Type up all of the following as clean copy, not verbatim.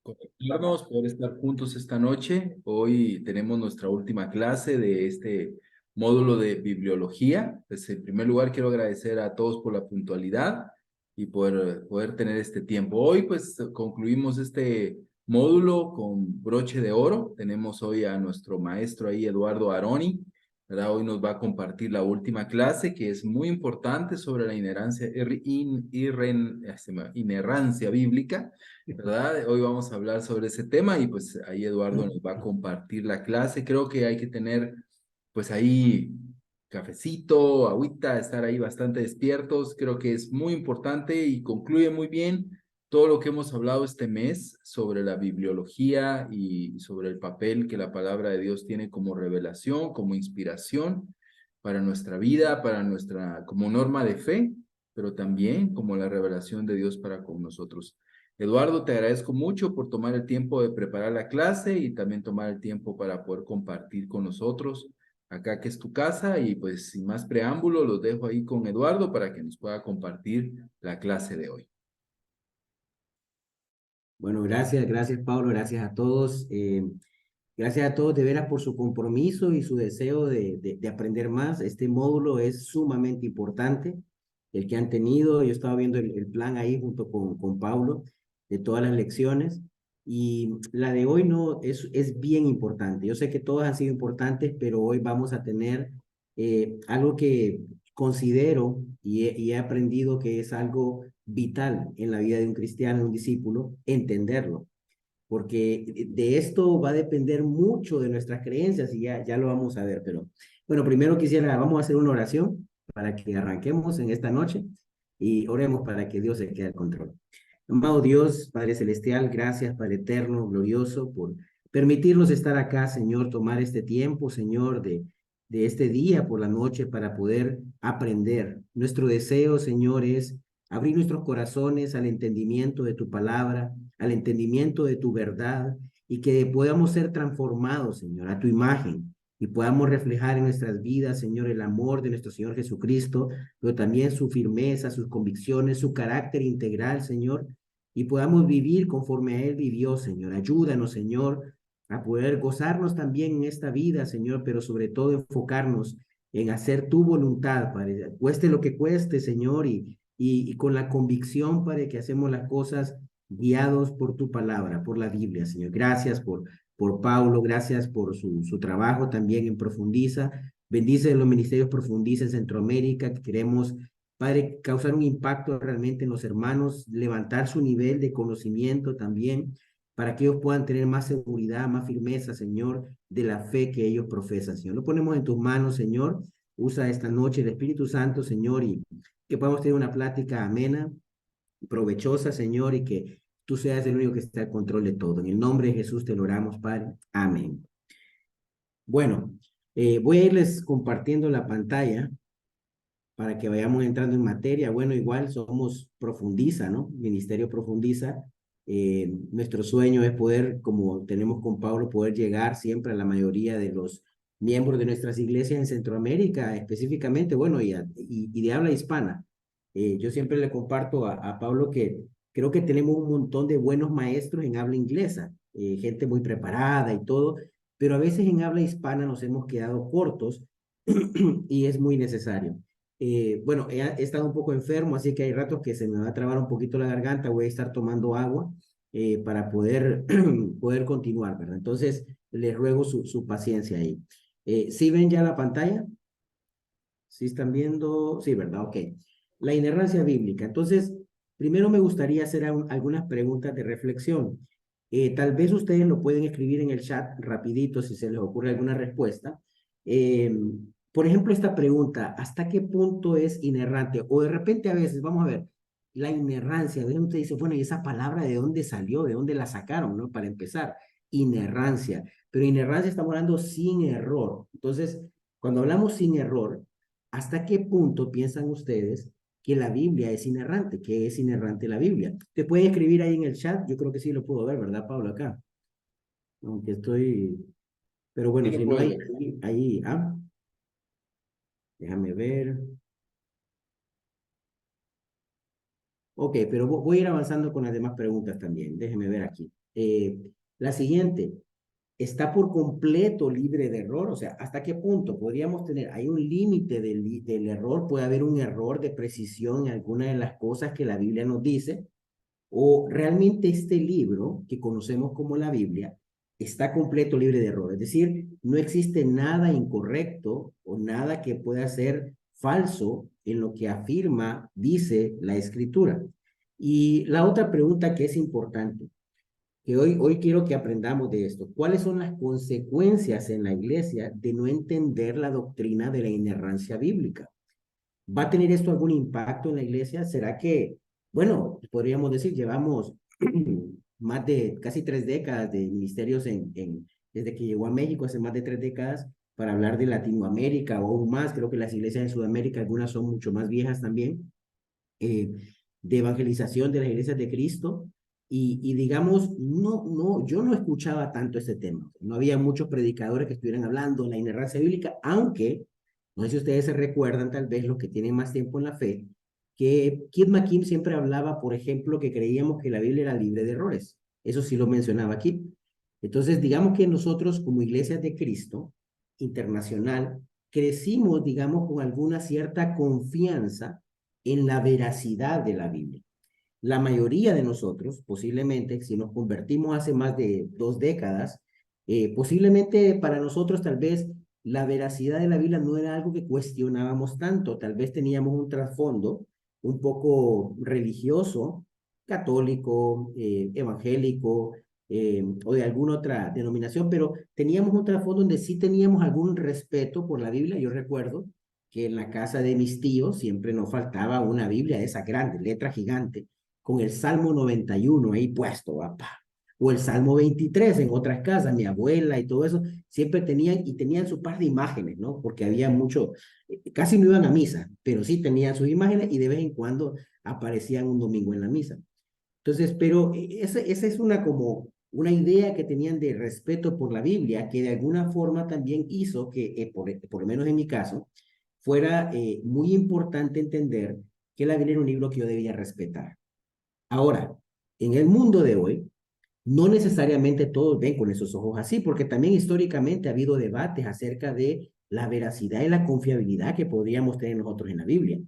Conectarnos, poder estar juntos esta noche. Hoy tenemos nuestra última clase de este módulo de bibliología. Pues en primer lugar quiero agradecer a todos por la puntualidad y poder tener este tiempo. Hoy pues concluimos este módulo con broche de oro. Tenemos hoy a nuestro maestro ahí, Eduardo Aroni, ¿verdad? Hoy nos va a compartir la última clase que es muy importante sobre la inerrancia bíblica. ¿Verdad? Hoy vamos a hablar sobre ese tema y pues ahí Eduardo nos va a compartir la clase. Creo que hay que tener pues ahí cafecito, agüita, estar ahí bastante despiertos. Creo que es muy importante y concluye muy bien todo lo que hemos hablado este mes sobre la bibliología y sobre el papel que la palabra de Dios tiene como revelación, como inspiración para nuestra vida, como norma de fe, pero también como la revelación de Dios para con nosotros. Eduardo, te agradezco mucho por tomar el tiempo de preparar la clase y también tomar el tiempo para poder compartir con nosotros acá que es tu casa y pues sin más preámbulo los dejo ahí con Eduardo para que nos pueda compartir la clase de hoy. Bueno, gracias Pablo, gracias a todos. Gracias a todos de veras por su compromiso y su deseo de aprender más. Este módulo es sumamente importante, el que han tenido. Yo estaba viendo el plan ahí junto con Pablo de todas las lecciones y la de hoy no es bien importante. Yo sé que todas han sido importantes, pero hoy vamos a tener algo que considero y he aprendido que es algo vital en la vida de un cristiano, un discípulo, entenderlo porque de esto va a depender mucho de nuestras creencias y ya lo vamos a ver. Pero bueno, primero vamos a hacer una oración para que arranquemos en esta noche y oremos para que Dios se quede al control. Amado Dios, Padre Celestial, gracias, Padre Eterno, glorioso, por permitirnos estar acá, Señor, tomar este tiempo, Señor, de este día por la noche para poder aprender. Nuestro deseo, Señor, es abrir nuestros corazones al entendimiento de tu palabra, al entendimiento de tu verdad y que podamos ser transformados, Señor, a tu imagen y podamos reflejar en nuestras vidas, Señor, el amor de nuestro Señor Jesucristo, pero también su firmeza, sus convicciones, su carácter integral, Señor, y podamos vivir conforme a Él vivió, Señor. Ayúdanos, Señor, a poder gozarnos también en esta vida, Señor, pero sobre todo enfocarnos en hacer tu voluntad, Padre, cueste lo que cueste, Señor, y con la convicción, Padre, que hacemos las cosas guiados por tu palabra, por la Biblia, Señor. Gracias por Paulo, gracias por su trabajo también en Profundiza. Bendice los ministerios Profundiza en Centroamérica, que queremos, Padre, causar un impacto realmente en los hermanos, levantar su nivel de conocimiento también, para que ellos puedan tener más seguridad, más firmeza, Señor, de la fe que ellos profesan, Señor. Lo ponemos en tus manos, Señor. Usa esta noche el Espíritu Santo, Señor, y que podamos tener una plática amena, provechosa, Señor, y que tú seas el único que está al control de todo. En el nombre de Jesús te lo oramos, Padre. Amén. Bueno, voy a irles compartiendo la pantalla para que vayamos entrando en materia. Bueno, igual somos Profundiza, ¿no? Ministerio Profundiza. Nuestro sueño es poder, como tenemos con Pablo, poder llegar siempre a la mayoría de los miembros de nuestras iglesias en Centroamérica, específicamente, bueno, y de habla hispana. Yo siempre le comparto a Pablo que creo que tenemos un montón de buenos maestros en habla inglesa, gente muy preparada y todo, pero a veces en habla hispana nos hemos quedado cortos y es muy necesario. Bueno, he estado un poco enfermo, así que hay ratos que se me va a trabar un poquito la garganta, voy a estar tomando agua para poder, poder continuar, ¿verdad? Entonces, les ruego su paciencia ahí. ¿Sí ven ya la pantalla? ¿Sí están viendo? Sí, ¿verdad? Ok. La inerrancia bíblica. Entonces, primero me gustaría hacer algunas preguntas de reflexión. Tal vez ustedes lo pueden escribir en el chat rapidito si se les ocurre alguna respuesta. Eh, por ejemplo, esta pregunta, ¿hasta qué punto es inerrante? O de repente a veces, vamos a ver, la inerrancia, de usted dice, bueno, ¿y esa palabra de dónde salió? ¿De dónde la sacaron? ¿No? Para empezar, inerrancia. Pero inerrancia estamos hablando sin error. Entonces, cuando hablamos sin error, ¿hasta qué punto piensan ustedes que la Biblia es inerrante? ¿Que es inerrante la Biblia? Te pueden escribir ahí en el chat, yo creo que sí lo puedo ver, ¿verdad, Pablo? Acá, aunque estoy, pero Sí bueno, lo si no puedo hay, ver. déjame ver. Ok, pero voy a ir avanzando con las demás preguntas también. Déjeme ver aquí. La siguiente, ¿está por completo libre de error? O sea, ¿hasta qué punto podríamos tener? ¿Hay un límite del error? ¿Puede haber un error de precisión en alguna de las cosas que la Biblia nos dice? ¿O realmente este libro que conocemos como la Biblia está completo libre de error? Es decir, no existe nada incorrecto o nada que pueda ser falso en lo que afirma, dice la Escritura. Y la otra pregunta que es importante, que hoy quiero que aprendamos de esto. ¿Cuáles son las consecuencias en la iglesia de no entender la doctrina de la inerrancia bíblica? ¿Va a tener esto algún impacto en la iglesia? ¿Será que, bueno, podríamos decir, llevamos más de casi 3 décadas de ministerios desde que llegó a México hace más de 3 décadas para hablar de Latinoamérica o aún más? Creo que las iglesias en Sudamérica, algunas son mucho más viejas también, eh, de evangelización de las iglesias de Cristo. Y digamos, yo no escuchaba tanto este tema. No había muchos predicadores que estuvieran hablando de la inerrancia bíblica, aunque, no sé si ustedes se recuerdan, tal vez los que tienen más tiempo en la fe, que Kid McKim siempre hablaba, por ejemplo, que creíamos que la Biblia era libre de errores. Eso sí lo mencionaba Kid. Entonces, digamos que nosotros como iglesias de Cristo internacional, crecimos, digamos, con alguna cierta confianza en la veracidad de la Biblia. La mayoría de nosotros, posiblemente, si nos convertimos hace más de 2 décadas, posiblemente para nosotros tal vez la veracidad de la Biblia no era algo que cuestionábamos tanto, tal vez teníamos un trasfondo un poco religioso, católico, evangélico, o de alguna otra denominación, pero teníamos un trasfondo donde sí teníamos algún respeto por la Biblia. Yo recuerdo que en la casa de mis tíos siempre nos faltaba una Biblia de esa grande, letra gigante, con el Salmo 91 ahí puesto, papá. O el Salmo 23 en otras casas, mi abuela y todo eso, siempre tenían su par de imágenes, ¿no? Porque había mucho, casi no iban a misa, pero sí tenían sus imágenes y de vez en cuando aparecían un domingo en la misa. Entonces, pero esa es una como una idea que tenían de respeto por la Biblia, que de alguna forma también hizo que, por lo menos en mi caso, fuera muy importante entender que la Biblia era un libro que yo debía respetar. Ahora, en el mundo de hoy, no necesariamente todos ven con esos ojos así, porque también históricamente ha habido debates acerca de la veracidad y la confiabilidad que podríamos tener nosotros en la Biblia.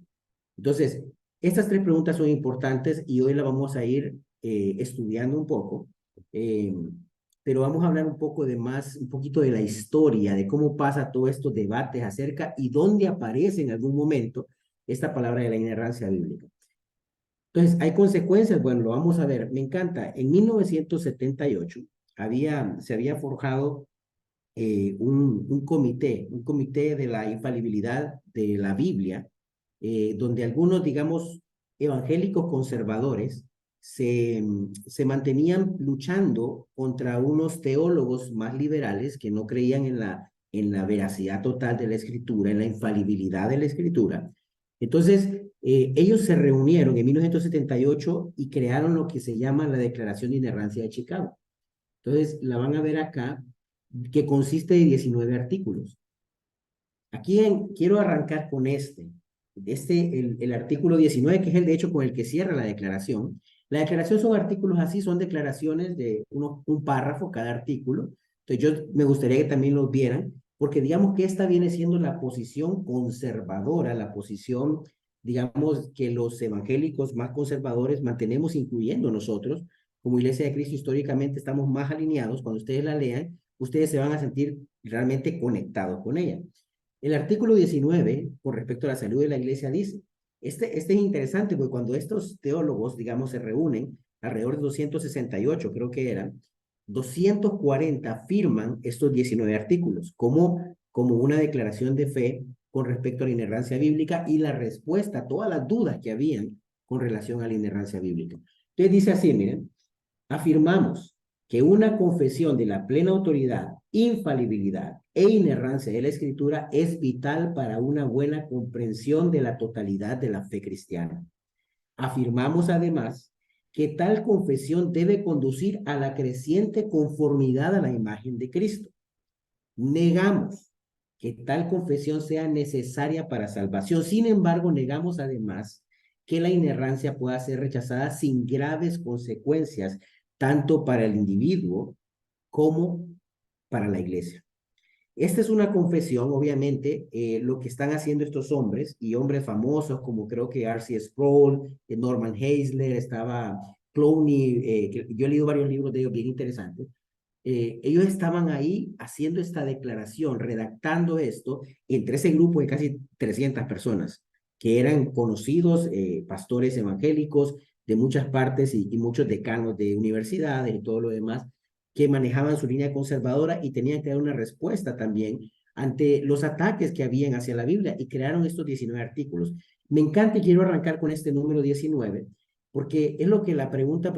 Entonces, estas 3 preguntas son importantes y hoy las vamos a ir estudiando un poco, eh, pero vamos a hablar un poco de más, un poquito de la historia, de cómo pasa todos estos debates acerca y dónde aparece en algún momento esta palabra de la inerrancia bíblica. Entonces, ¿hay consecuencias? Bueno, lo vamos a ver. Me encanta. En 1978 se había forjado un comité de la infalibilidad de la Biblia, donde algunos, digamos, evangélicos conservadores se mantenían luchando contra unos teólogos más liberales que no creían en la veracidad total de la Escritura, en la infalibilidad de la Escritura. Entonces, ellos se reunieron en 1978 y crearon lo que se llama la Declaración de Inerrancia de Chicago. Entonces, la van a ver acá, que consiste de 19 artículos. Aquí quiero arrancar con el artículo 19, que es el de hecho con el que cierra la declaración. La declaración son artículos así, son declaraciones de un párrafo cada artículo. Entonces yo me gustaría que también los vieran, porque digamos que esta viene siendo la posición conservadora, la posición, digamos, que los evangélicos más conservadores mantenemos, incluyendo nosotros, como Iglesia de Cristo históricamente estamos más alineados. Cuando ustedes la lean, ustedes se van a sentir realmente conectados con ella. El artículo 19, con respecto a la salud de la iglesia, dice, este es interesante porque cuando estos teólogos, digamos, se reúnen, alrededor de 268 creo que eran, 240 firman estos 19 artículos como una declaración de fe con respecto a la inerrancia bíblica y la respuesta a todas las dudas que habían con relación a la inerrancia bíblica. Entonces dice así, miren, afirmamos que una confesión de la plena autoridad, infalibilidad e inerrancia de la Escritura es vital para una buena comprensión de la totalidad de la fe cristiana. Afirmamos además que tal confesión debe conducir a la creciente conformidad a la imagen de Cristo. Negamos que tal confesión sea necesaria para salvación. Sin embargo, negamos además que la inerrancia pueda ser rechazada sin graves consecuencias, tanto para el individuo como para la iglesia. Esta es una confesión, obviamente, lo que están haciendo estos hombres y hombres famosos, como creo que R.C. Sproul, Norman Geisler, estaba Clowney, yo he leído varios libros de ellos bien interesantes. Ellos estaban ahí haciendo esta declaración, redactando esto entre ese grupo de casi 300 personas, que eran conocidos pastores evangélicos de muchas partes y muchos decanos de universidades y todo lo demás, que manejaban su línea conservadora y tenían que dar una respuesta también ante los ataques que habían hacia la Biblia y crearon estos 19 artículos. Me encanta y quiero arrancar con este número 19, porque es lo que la pregunta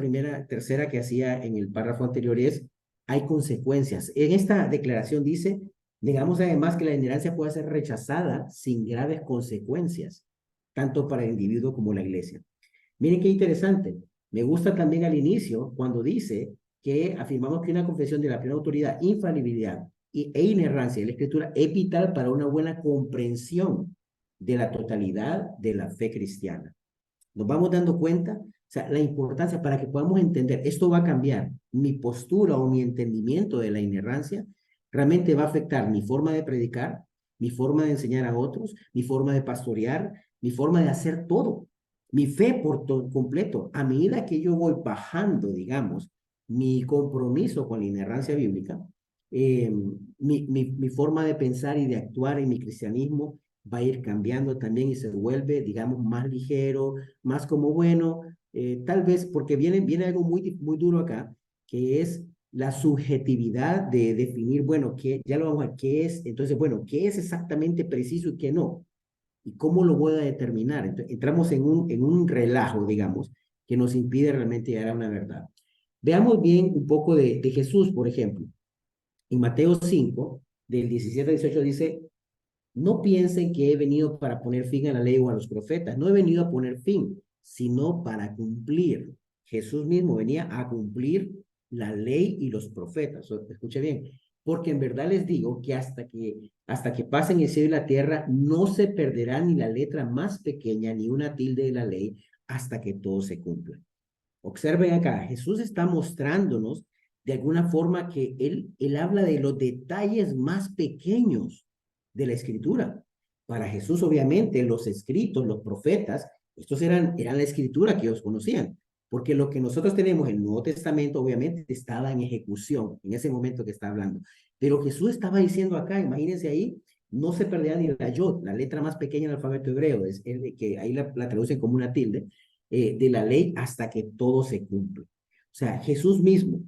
tercera que hacía en el párrafo anterior es, hay consecuencias. En esta declaración dice, negamos además que la inerrancia pueda ser rechazada sin graves consecuencias, tanto para el individuo como la iglesia. Miren qué interesante. Me gusta también al inicio cuando dice que afirmamos que una confesión de la plena autoridad, infalibilidad e inerrancia de la Escritura es vital para una buena comprensión de la totalidad de la fe cristiana. Nos vamos dando cuenta, o sea, la importancia para que podamos entender, esto va a cambiar mi postura o mi entendimiento de la inerrancia, realmente va a afectar mi forma de predicar, mi forma de enseñar a otros, mi forma de pastorear, mi forma de hacer todo, mi fe por todo completo. A medida que yo voy bajando, digamos, mi compromiso con la inerrancia bíblica, mi forma de pensar y de actuar en mi cristianismo va a ir cambiando también y se vuelve, digamos, más ligero, más como bueno, tal vez porque viene algo muy duro acá, que es la subjetividad de definir, bueno, qué, ya lo vamos a ver, qué es, entonces, bueno, qué es exactamente preciso y qué no, y cómo lo voy a determinar. Entonces, entramos en un relajo, digamos, que nos impide realmente llegar a una verdad. Veamos bien un poco de Jesús, por ejemplo. En Mateo 5, del 17 al 18 dice, no piensen que he venido para poner fin a la ley o a los profetas. No he venido a poner fin, sino para cumplir. Jesús mismo venía a cumplir la ley y los profetas. Escuche bien, porque en verdad les digo que hasta que pasen el cielo y la tierra, no se perderá ni la letra más pequeña ni una tilde de la ley hasta que todo se cumpla. Observen acá, Jesús está mostrándonos de alguna forma que él habla de los detalles más pequeños de la escritura. Para Jesús, obviamente, los escritos, los profetas, estos eran la escritura que ellos conocían, porque lo que nosotros tenemos en el Nuevo Testamento, obviamente, estaba en ejecución en ese momento que está hablando. Pero Jesús estaba diciendo acá, imagínense ahí, no se perderá ni la yod, la letra más pequeña del alfabeto hebreo, es el que ahí la traducen como una tilde, de la ley hasta que todo se cumple. O sea, Jesús mismo.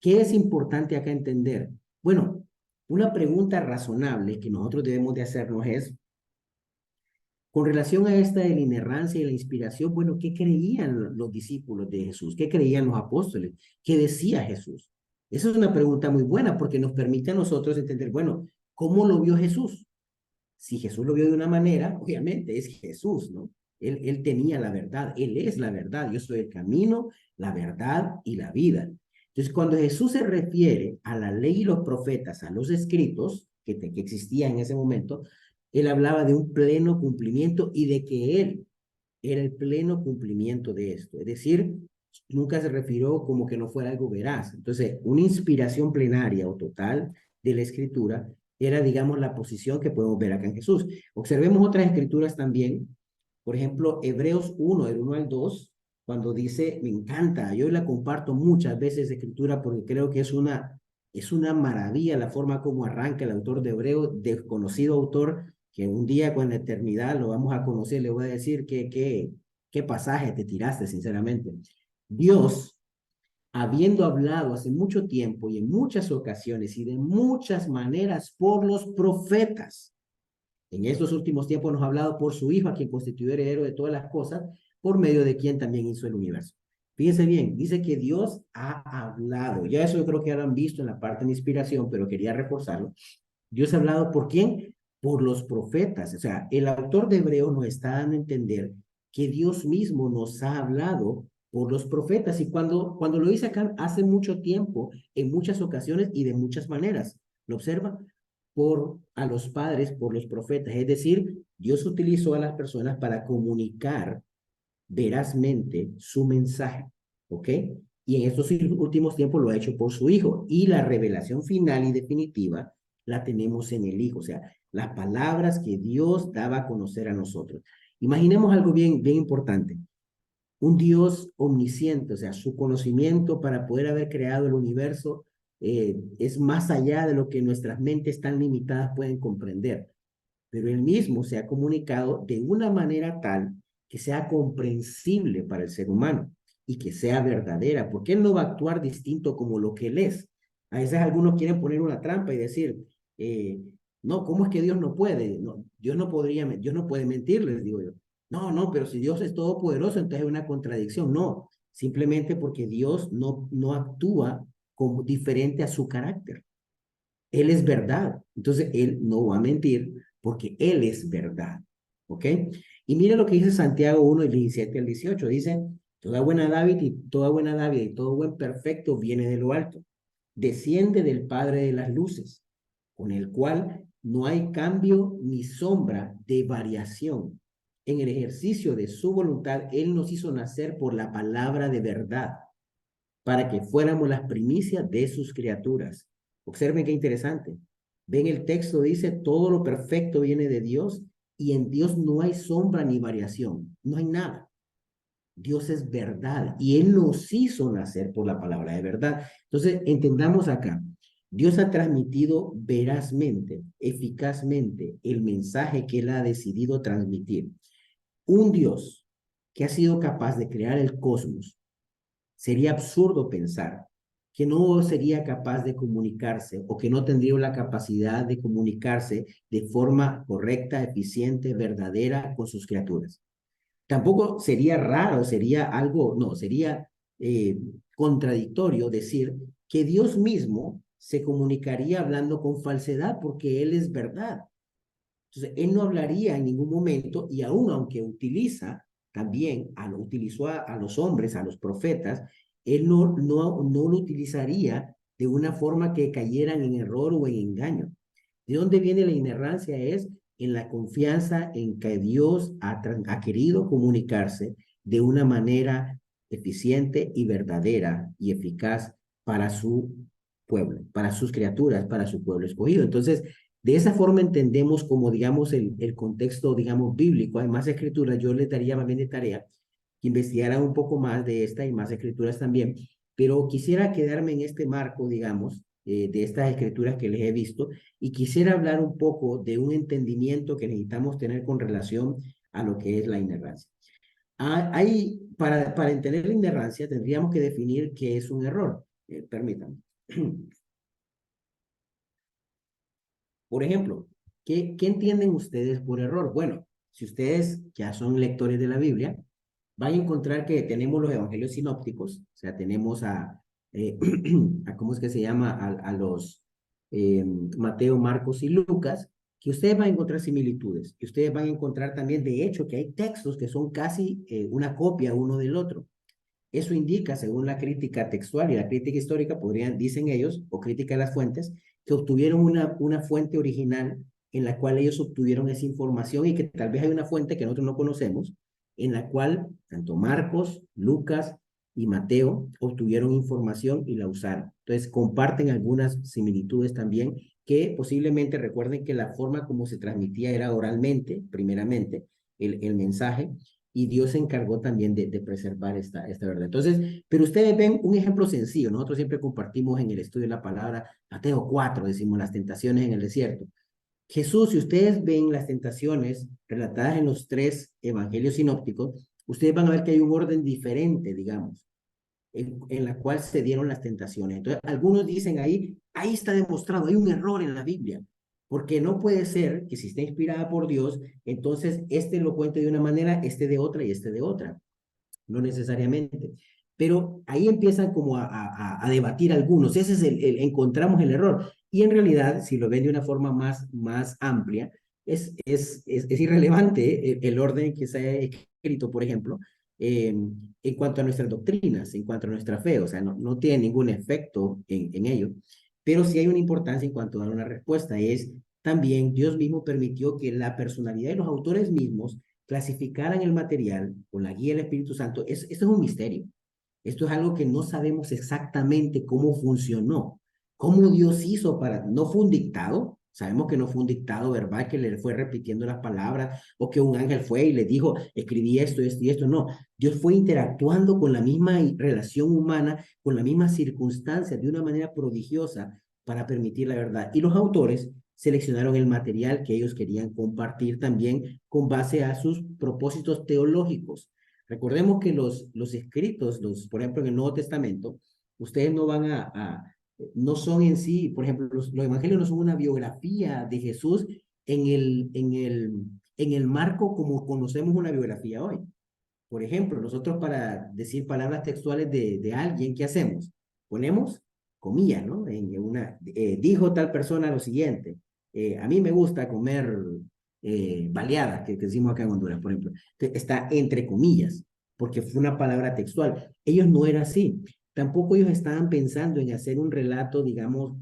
¿Qué es importante acá entender? Bueno, una pregunta razonable que nosotros debemos de hacernos es, con relación a esta de la inerrancia y la inspiración, bueno, ¿qué creían los discípulos de Jesús? ¿Qué creían los apóstoles? ¿Qué decía Jesús? Esa es una pregunta muy buena porque nos permite a nosotros entender, bueno, ¿cómo lo vio Jesús? Si Jesús lo vio de una manera, obviamente es Jesús, ¿no? Él tenía la verdad, Él es la verdad, yo soy el camino, la verdad y la vida. Entonces, cuando Jesús se refiere a la ley y los profetas, a los escritos que existían en ese momento, Él hablaba de un pleno cumplimiento y de que Él era el pleno cumplimiento de esto. Es decir, nunca se refirió como que no fuera algo veraz. Entonces, una inspiración plenaria o total de la escritura era, digamos, la posición que podemos ver acá en Jesús. Observemos otras escrituras también. Por ejemplo, Hebreos 1, del 1 al 2, cuando dice, me encanta, yo la comparto muchas veces de escritura porque creo que es una maravilla la forma como arranca el autor de Hebreos, desconocido autor, que un día con la eternidad lo vamos a conocer, le voy a decir qué pasaje te tiraste, sinceramente. Dios, habiendo hablado hace mucho tiempo y en muchas ocasiones y de muchas maneras por los profetas, en estos últimos tiempos nos ha hablado por su Hijo, a quien constituyó heredero de todas las cosas, por medio de quien también hizo el universo. Fíjense bien, dice que Dios ha hablado. Ya eso yo creo que ya lo han visto en la parte de inspiración, pero quería reforzarlo. Dios ha hablado ¿por quién? Por los profetas. O sea, el autor de Hebreos nos está dando a entender que Dios mismo nos ha hablado por los profetas. Y cuando lo dice acá hace mucho tiempo, en muchas ocasiones y de muchas maneras. ¿Lo observa? A los padres, por los profetas. Es decir, Dios utilizó a las personas para comunicar verazmente su mensaje, ¿ok? Y en estos últimos tiempos lo ha hecho por su Hijo. Y la revelación final y definitiva la tenemos en el Hijo, o sea, las palabras que Dios daba a conocer a nosotros. Imaginemos algo bien, bien importante. Un Dios omnisciente, o sea, su conocimiento para poder haber creado el universo es más allá de lo que nuestras mentes tan limitadas pueden comprender. Pero él mismo se ha comunicado de una manera tal que sea comprensible para el ser humano y que sea verdadera, porque él no va a actuar distinto como lo que él es. A veces algunos quieren poner una trampa y decir, eh, no, ¿cómo es que Dios no puede? No, Dios no puede mentir, les digo yo. No, no, pero si Dios es todopoderoso, entonces hay una contradicción. No, simplemente porque Dios no actúa como diferente a su carácter. Él es verdad. Entonces, Él no va a mentir porque Él es verdad. ¿Ok? Y mire lo que dice Santiago 1, del 17 al 18. Dice, toda buena dávid y todo buen perfecto viene de lo alto. Desciende del Padre de las luces, con el cual no hay cambio ni sombra de variación. En el ejercicio de su voluntad, Él nos hizo nacer por la palabra de verdad para que fuéramos las primicias de sus criaturas. Observen qué interesante. Ven el texto, dice, todo lo perfecto viene de Dios y en Dios no hay sombra ni variación, no hay nada. Dios es verdad y Él nos hizo nacer por la palabra de verdad. Entonces, entendamos acá, Dios ha transmitido verazmente, eficazmente el mensaje que Él ha decidido transmitir. Un Dios que ha sido capaz de crear el cosmos, sería absurdo pensar que no sería capaz de comunicarse o que no tendría la capacidad de comunicarse de forma correcta, eficiente, verdadera con sus criaturas. Tampoco sería raro, sería algo, no, sería contradictorio decir que Dios mismo se comunicaría hablando con falsedad porque Él es verdad. Entonces, Él no hablaría en ningún momento y aún aunque utiliza también, utilizó a los hombres, a los profetas, Él no lo utilizaría de una forma que cayeran en error o en engaño. ¿De dónde viene la inerrancia? Es en la confianza en que Dios ha querido comunicarse de una manera eficiente y verdadera y eficaz para su pueblo, para sus criaturas, para su pueblo escogido. Entonces, de esa forma entendemos como, digamos, el contexto, digamos, bíblico. Hay más escrituras, yo les daría más bien de tarea que investigaran un poco más de esta y más escrituras también, pero quisiera quedarme en este marco, digamos, de estas escrituras que les he visto y quisiera hablar un poco de un entendimiento que necesitamos tener con relación a lo que es la inerrancia. Para entender la inerrancia tendríamos que definir qué es un error. Permítanme. Por ejemplo, ¿qué entienden ustedes por error? Bueno, si ustedes ya son lectores de la Biblia, van a encontrar que tenemos los evangelios sinópticos, o sea, tenemos ¿cómo es que se llama? A los Mateo, Marcos y Lucas, que ustedes van a encontrar similitudes, que ustedes van a encontrar también, de hecho, que hay textos que son casi una copia uno del otro. Eso indica, según la crítica textual y la crítica histórica, dicen ellos, o crítica de las fuentes, que obtuvieron una fuente original en la cual ellos obtuvieron esa información y que tal vez hay una fuente que nosotros no conocemos, en la cual tanto Marcos, Lucas y Mateo obtuvieron información y la usaron. Entonces, comparten algunas similitudes también que posiblemente recuerden que la forma como se transmitía era oralmente, primeramente, el mensaje, y Dios se encargó también de preservar esta verdad. Entonces, pero ustedes ven un ejemplo sencillo. Nosotros siempre compartimos en el estudio de la palabra, Mateo 4, decimos las tentaciones en el desierto. Jesús, si ustedes ven las tentaciones relatadas en los tres evangelios sinópticos, ustedes van a ver que hay un orden diferente, digamos, en la cual se dieron las tentaciones. Entonces, algunos dicen ahí está demostrado, hay un error en la Biblia, porque no puede ser que si está inspirada por Dios, entonces este lo cuente de una manera, este de otra y este de otra. No necesariamente. Pero ahí empiezan como a debatir algunos. Ese es encontramos el error. Y en realidad, si lo ven de una forma más amplia, es irrelevante el orden que se ha escrito, por ejemplo, en cuanto a nuestras doctrinas, en cuanto a nuestra fe. O sea, no tiene ningún efecto en ello. Pero sí hay una importancia en cuanto a dar una respuesta. Es también Dios mismo permitió que la personalidad de los autores mismos clasificaran el material con la guía del Espíritu Santo, esto es un misterio. Esto es algo que no sabemos exactamente cómo funcionó, cómo Dios hizo para, no fue un dictado, sabemos que no fue un dictado verbal que le fue repitiendo las palabras o que un ángel fue y le dijo, escribí esto, esto y esto, no. Dios fue interactuando con la misma relación humana, con la misma circunstancia de una manera prodigiosa para permitir la verdad. Y los autores seleccionaron el material que ellos querían compartir también con base a sus propósitos teológicos. Recordemos que los escritos, por ejemplo, en el Nuevo Testamento, ustedes no van no son en sí, por ejemplo, los evangelios no son una biografía de Jesús en el marco como conocemos una biografía hoy. Por ejemplo, nosotros para decir palabras textuales de alguien, ¿qué hacemos? Ponemos comillas, ¿no? Dijo tal persona lo siguiente, a mí me gusta comer baleadas, que decimos acá en Honduras, por ejemplo. Está entre comillas, porque fue una palabra textual. Ellos no eran así. Tampoco ellos estaban pensando en hacer un relato, digamos,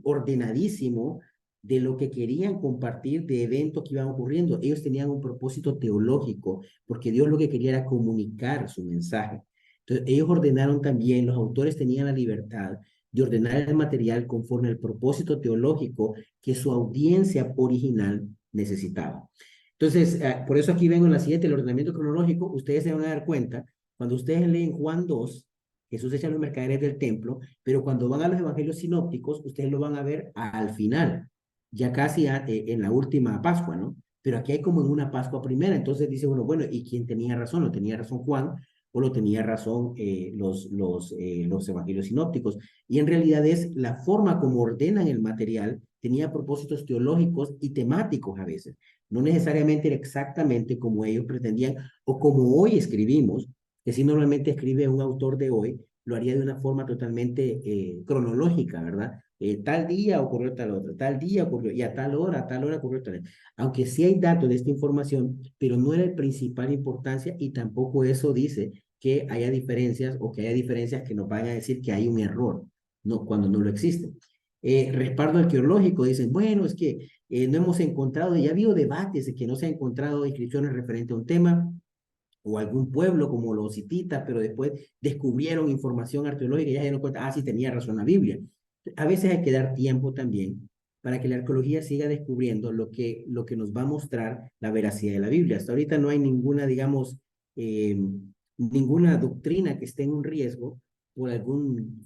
ordenadísimo de lo que querían compartir de eventos que iban ocurriendo. Ellos tenían un propósito teológico, porque Dios lo que quería era comunicar su mensaje. Entonces, ellos ordenaron también, los autores tenían la libertad de ordenar el material conforme al propósito teológico que su audiencia original necesitaba. Entonces, por eso aquí vengo en la siguiente, el ordenamiento cronológico, ustedes se van a dar cuenta, cuando ustedes leen Juan 2, Jesús echa a los mercaderes del templo, pero cuando van a los evangelios sinópticos, ustedes lo van a ver al final, ya casi en la última Pascua, ¿no? Pero aquí hay como en una Pascua primera, entonces dice uno, bueno, ¿y quién tenía razón? ¿Lo tenía razón Juan o lo tenía razón los evangelios sinópticos? Y en realidad es la forma como ordenan el material, tenía propósitos teológicos y temáticos a veces. No necesariamente era exactamente como ellos pretendían o como hoy escribimos, que si normalmente escribe un autor de hoy, lo haría de una forma totalmente cronológica, ¿verdad? Tal día ocurrió tal otra, tal día ocurrió, y a tal hora ocurrió tal. Aunque sí hay datos de esta información, pero no era de principal importancia y tampoco eso dice que haya diferencias o que haya diferencias que nos vayan a decir que hay un error, no, cuando no lo existe. Respaldo arqueológico, dicen, bueno, es que no hemos encontrado, ya ha habido debates de que no se han encontrado inscripciones referentes a un tema, o algún pueblo como los hititas, pero después descubrieron información arqueológica y ya se dieron cuenta, sí tenía razón la Biblia. A veces hay que dar tiempo también para que la arqueología siga descubriendo lo que nos va a mostrar la veracidad de la Biblia. Hasta ahorita no hay ninguna, digamos, eh, ninguna doctrina que esté en un riesgo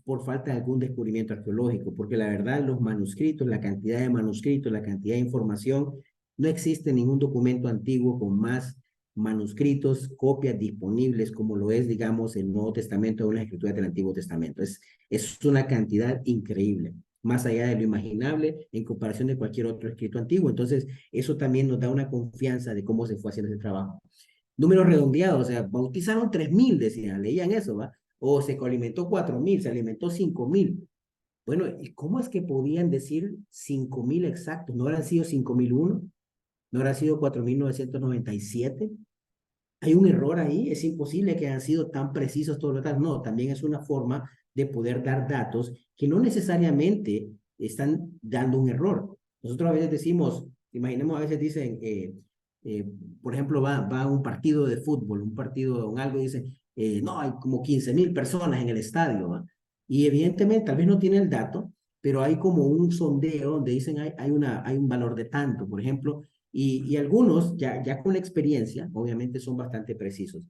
por falta de algún descubrimiento arqueológico, porque la verdad los manuscritos, la cantidad de manuscritos, la cantidad de información, no existe ningún documento antiguo con más manuscritos, copias disponibles, como lo es, digamos, el Nuevo Testamento o las escrituras del Antiguo Testamento. Es una cantidad increíble, más allá de lo imaginable en comparación de cualquier otro escrito antiguo. Entonces, eso también nos da una confianza de cómo se fue haciendo ese trabajo. Números redondeados, o sea, bautizaron 3,000, decían, leían eso, ¿va? O se alimentó 4,000, se alimentó 5,000. Bueno, ¿y cómo es que podían decir 5,000 exactos? ¿No habrán sido 5,001? ¿No habrá sido 4,997? Hay un error ahí, es imposible que hayan sido tan precisos todos los datos. No, también es una forma de poder dar datos que no necesariamente están dando un error. Nosotros a veces decimos, imaginemos, a veces dicen, eh, por ejemplo, va a un partido de fútbol, un partido o algo, y dicen, no, hay como 15,000 personas en el estadio, ¿va? Y evidentemente, tal vez no tiene el dato, pero hay como un sondeo donde dicen hay un valor de tanto, por ejemplo, y algunos, ya con la experiencia, obviamente son bastante precisos.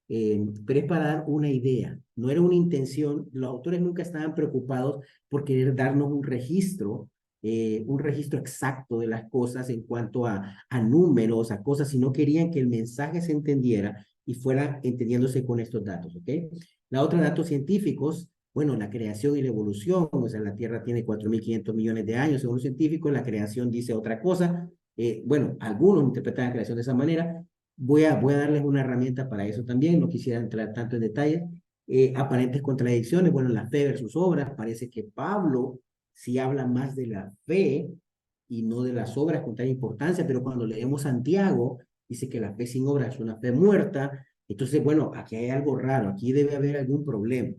Pero es para dar una idea, no era una intención, los autores nunca estaban preocupados por querer darnos un registro exacto de las cosas en cuanto a números, a cosas, sino querían que el mensaje se entendiera y fuera entendiéndose con estos datos, ¿ok? La otra, datos científicos, bueno, la creación y la evolución, o sea, la Tierra tiene 4,500 millones de años, según los científicos, la creación dice otra cosa, bueno, algunos interpretan la creación de esa manera. Voy a darles una herramienta para eso también, no quisiera entrar tanto en detalle. Aparentes contradicciones, bueno, la fe versus obras, parece que Pablo sí habla más de la fe y no de las obras con tal importancia, pero cuando leemos Santiago, dice que la fe sin obras es una fe muerta. Entonces, bueno, aquí hay algo raro, aquí debe haber algún problema.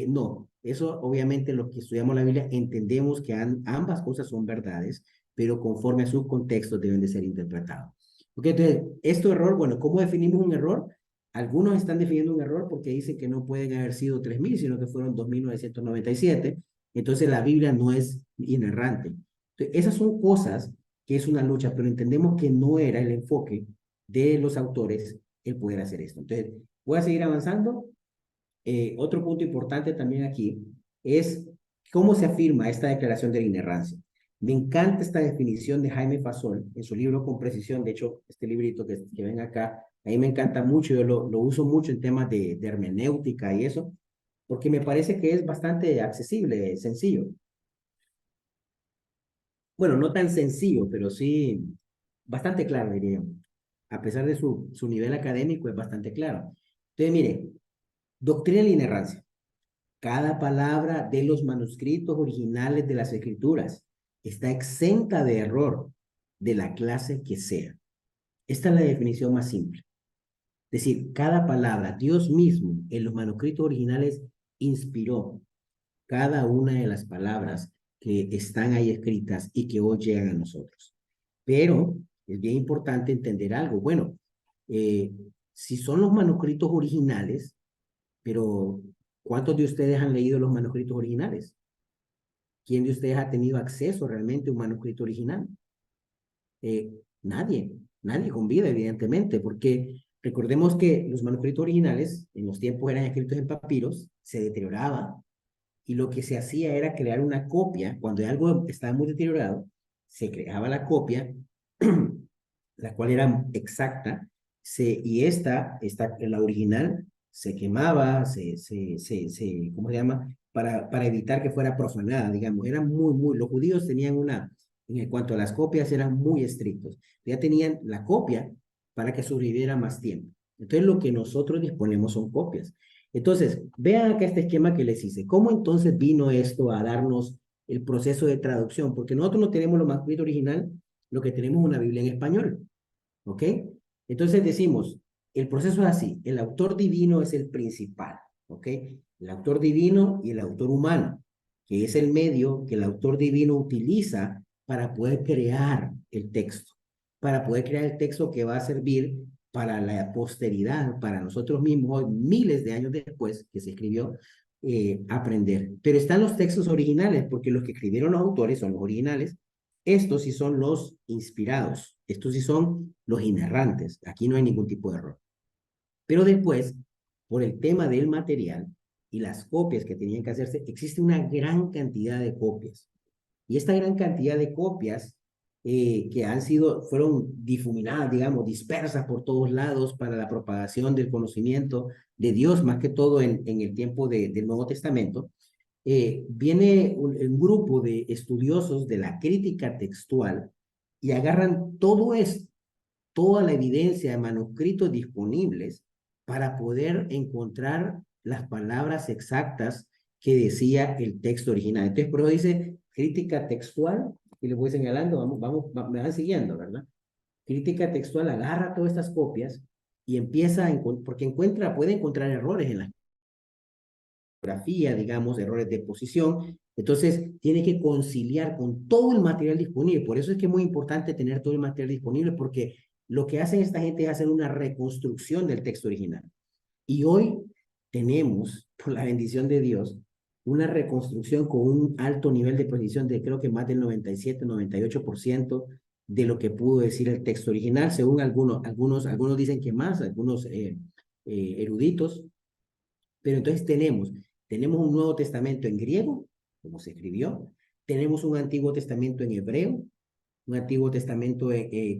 No, eso obviamente los que estudiamos la Biblia entendemos que ambas cosas son verdades, pero conforme a sus contextos deben de ser interpretados. Ok, entonces, este error, bueno, ¿cómo definimos un error? Algunos están definiendo un error porque dicen que no pueden haber sido 3000, sino que fueron 2997. Entonces, la Biblia no es inerrante. Entonces, esas son cosas que es una lucha, pero entendemos que no era el enfoque de los autores el poder hacer esto. Entonces, voy a seguir avanzando. Otro punto importante también aquí es cómo se afirma esta declaración de la inerrancia. Me encanta esta definición de Jaime Fasol en su libro Con Precisión. De hecho, este librito que ven acá, a mí me encanta mucho, yo lo uso mucho en temas de hermenéutica y eso, porque me parece que es bastante accesible, sencillo. Bueno, no tan sencillo, pero sí bastante claro, diría yo. A pesar de su nivel académico, es bastante claro. Entonces, mire, doctrina de la inerrancia. Cada palabra de los manuscritos originales de las escrituras está exenta de error de la clase que sea. Esta es la definición más simple. Es decir, cada palabra, Dios mismo en los manuscritos originales inspiró cada una de las palabras que están ahí escritas y que hoy llegan a nosotros. Pero es bien importante entender algo. Bueno, eh, si son los manuscritos originales, pero ¿cuántos de ustedes han leído los manuscritos originales? ¿Quién de ustedes ha tenido acceso realmente a un manuscrito original? Nadie, nadie con vida, evidentemente, porque recordemos que los manuscritos originales en los tiempos eran escritos en papiros, se deterioraba y lo que se hacía era crear una copia. Cuando algo estaba muy deteriorado, se creaba la copia, la cual era exacta, y la original, se quemaba, ¿cómo se llama? Para evitar que fuera profanada, digamos. Era los judíos tenían en cuanto a las copias, eran muy estrictos. Ya tenían la copia para que sobreviviera más tiempo. Entonces, lo que nosotros disponemos son copias. Entonces, vean acá este esquema que les hice. ¿Cómo entonces vino esto a darnos el proceso de traducción? Porque nosotros no tenemos lo manuscrito original, lo que tenemos es una Biblia en español. ¿Ok? Entonces decimos, el proceso es así, el autor divino es el principal, ¿ok? El autor divino y el autor humano, que es el medio que el autor divino utiliza para poder crear el texto, para poder crear el texto que va a servir para la posteridad, para nosotros mismos, hoy, miles de años después que se escribió, aprender. Pero están los textos originales, porque los que escribieron los autores son los originales, estos sí son los inspirados, estos sí son los inerrantes. Aquí no hay ningún tipo de error. Pero después, por el tema del material y las copias que tenían que hacerse, existe una gran cantidad de copias. Y esta gran cantidad de copias que fueron difuminadas, digamos, dispersas por todos lados para la propagación del conocimiento de Dios, más que todo en el tiempo del Nuevo Testamento, viene un grupo de estudiosos de la crítica textual y agarran todo esto, toda la evidencia de manuscritos disponibles para poder encontrar las palabras exactas que decía el texto original. Entonces, por eso dice crítica textual, y les voy señalando, me van siguiendo, ¿verdad? Crítica textual agarra todas estas copias y empieza porque puede encontrar errores en la grafía, digamos, errores de posición. Entonces, tiene que conciliar con todo el material disponible. Por eso es que es muy importante tener todo el material disponible, porque lo que hacen esta gente es hacer una reconstrucción del texto original. Y hoy tenemos, por la bendición de Dios, una reconstrucción con un alto nivel de precisión de creo que más del 97, 98% de lo que pudo decir el texto original, según algunos dicen que más, algunos eruditos, pero entonces tenemos un Nuevo Testamento en griego, como se escribió, tenemos un Antiguo Testamento en hebreo, un Antiguo Testamento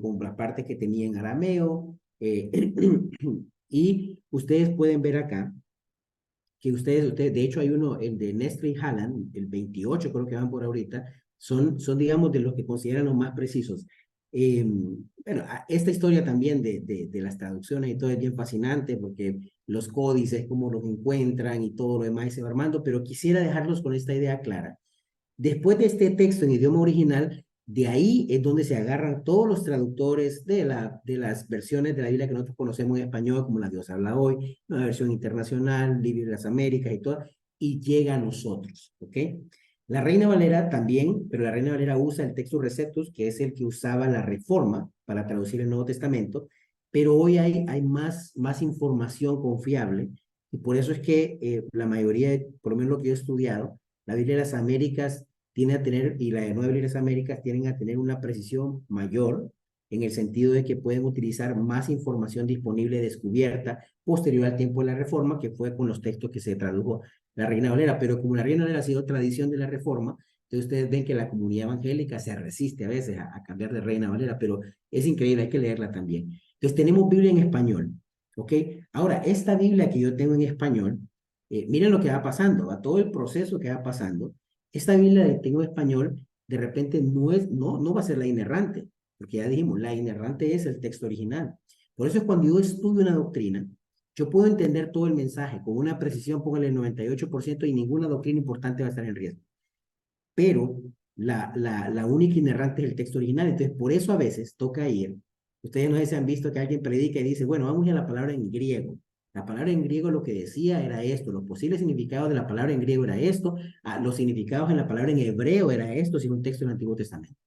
con la parte que tenía en arameo, y ustedes pueden ver acá que de hecho hay uno, el de Nestle y Halland, el 28 creo que van por ahorita, son digamos de los que consideran los más precisos. Bueno, esta historia también de las traducciones y todo es bien fascinante porque los códices, cómo los encuentran y todo lo demás se va armando, pero quisiera dejarlos con esta idea clara. Después de este texto en idioma original, de ahí es donde se agarran todos los traductores de las versiones de la Biblia que nosotros conocemos en español, como la Dios habla hoy, una versión internacional, Biblia de las Américas y todo, y llega a nosotros, ¿ok? La Reina Valera también, pero la Reina Valera usa el Textus Receptus, que es el que usaba la Reforma para traducir el Nuevo Testamento, pero hoy hay más información confiable y por eso es que la mayoría, por lo menos lo que yo he estudiado, la Biblia de las Américas tiene a tener, y la de Nueva Biblia de las Américas tienen a tener una precisión mayor en el sentido de que pueden utilizar más información disponible descubierta posterior al tiempo de la Reforma, que fue con los textos que se tradujo la Reina Valera, pero como la Reina Valera ha sido tradición de la Reforma, entonces ustedes ven que la comunidad evangélica se resiste a veces a cambiar de Reina Valera, pero es increíble, hay que leerla también. Entonces tenemos Biblia en español, ¿ok? Ahora, esta Biblia que yo tengo en español, miren lo que va pasando, a todo el proceso que va pasando, esta Biblia que tengo en español, de repente no va a ser la inerrante, porque ya dijimos, la inerrante es el texto original. Por eso es cuando yo estudio una doctrina, yo puedo entender todo el mensaje con una precisión, póngale el 98% y ninguna doctrina importante va a estar en riesgo. Pero la única inerrante es el texto original. Entonces, por eso a veces toca ir. Ustedes no sé si han visto que alguien predica y dice, bueno, vamos a la palabra en griego. La palabra en griego lo que decía era esto, los posibles significados de la palabra en griego era esto, los significados en la palabra en hebreo era esto, si es un texto del Antiguo Testamento.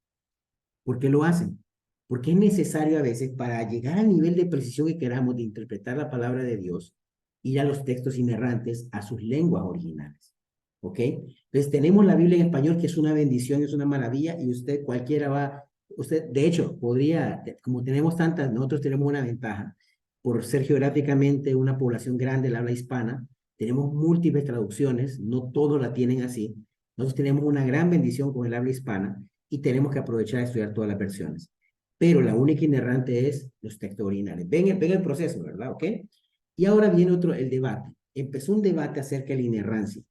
¿Por qué lo hacen? Porque es necesario a veces para llegar al nivel de precisión que queramos de interpretar la palabra de Dios, ir a los textos inerrantes, a sus lenguas originales. ¿Ok? Entonces tenemos la Biblia en español, que es una bendición, es una maravilla, y usted cualquiera usted, de hecho, podría, como tenemos tantas, nosotros tenemos una ventaja, por ser geográficamente una población grande, la habla hispana, tenemos múltiples traducciones, no todos la tienen así. Nosotros tenemos una gran bendición con el habla hispana, y tenemos que aprovechar a estudiar todas las versiones. Pero la única inerrante es los textos originales. Ven el proceso, ¿verdad? ¿Ok? Y ahora viene el debate. Empezó un debate acerca de la inerrancia.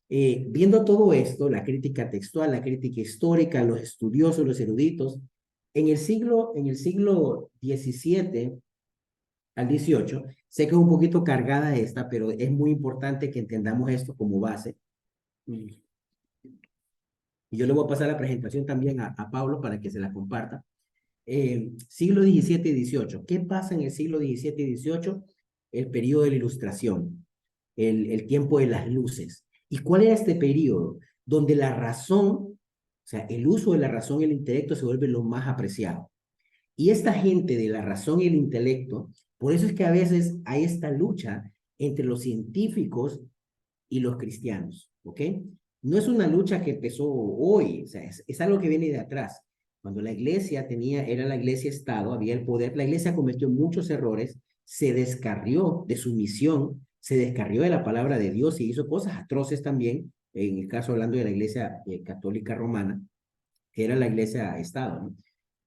Viendo todo esto, la crítica textual, la crítica histórica, los estudiosos, los eruditos, en el siglo XVII al XVIII, sé que es un poquito cargada esta, pero es muy importante que entendamos esto como base. Y yo le voy a pasar la presentación también a Pablo para que se la comparta. Siglo XVII y XVIII. ¿Qué pasa en el siglo XVII y XVIII? El periodo de la Ilustración, el tiempo de las luces. ¿Y cuál era este periodo? Donde la razón, o sea, el uso de la razón y el intelecto se vuelve lo más apreciado. Y esta gente de la razón y el intelecto, por eso es que a veces hay esta lucha entre los científicos y los cristianos, ¿ok? No es una lucha que empezó hoy, o sea, es algo que viene de atrás. Cuando la iglesia era la iglesia-estado, había el poder, la iglesia cometió muchos errores, se descarrió de su misión, se descarrió de la palabra de Dios y hizo cosas atroces también, en el caso hablando de la iglesia católica romana, que era la iglesia-estado, ¿no?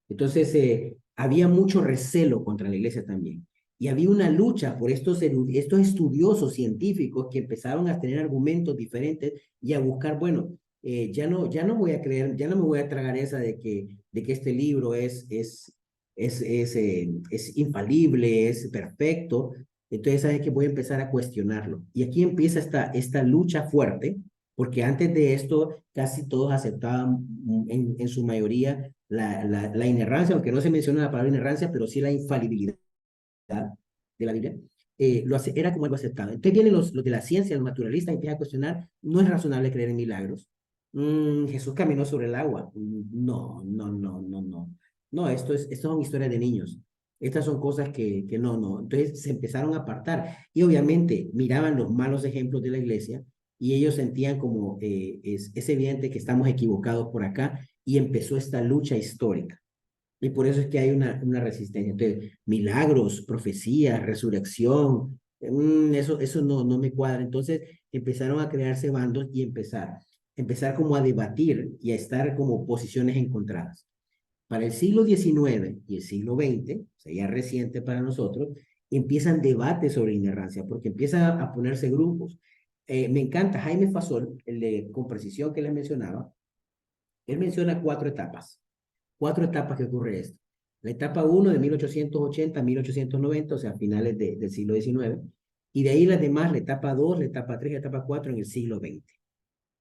Entonces, había mucho recelo contra la iglesia también. Y había una lucha por estos estudiosos científicos que empezaron a tener argumentos diferentes y a buscar, bueno, ya no voy a creer, ya no me voy a tragar esa de que este libro es infalible, es perfecto. Entonces, ¿sabes que voy a empezar a cuestionarlo? Y aquí empieza esta lucha fuerte, porque antes de esto casi todos aceptaban en su mayoría la inerrancia, aunque no se menciona la palabra inerrancia, pero sí la infalibilidad de la Biblia, era como algo aceptado. Entonces vienen los de la ciencia, los naturalistas, y empiezan a cuestionar, no es razonable creer en milagros. Jesús caminó sobre el agua. No, no, no, no, no. No, esto son historias de niños. Estas son cosas que no, no. Entonces se empezaron a apartar y obviamente miraban los malos ejemplos de la iglesia y ellos sentían como es evidente que estamos equivocados por acá y empezó esta lucha histórica. Y por eso es que hay una resistencia. Entonces, milagros, profecías, resurrección, eso no me cuadra. Entonces, empezaron a crearse bandos y empezar como a debatir y a estar como posiciones encontradas. Para el siglo XIX y el siglo XX, o sea, ya reciente para nosotros, empiezan debates sobre inerrancia, porque empiezan a ponerse grupos. Me encanta Jaime Fasol, el de con precisión que les mencionaba, él menciona cuatro etapas que ocurre esto. La etapa uno de 1880 a 1890, o sea, finales del siglo XIX, y de ahí las demás, la etapa 2, la etapa 3, la etapa 4 en el siglo XX.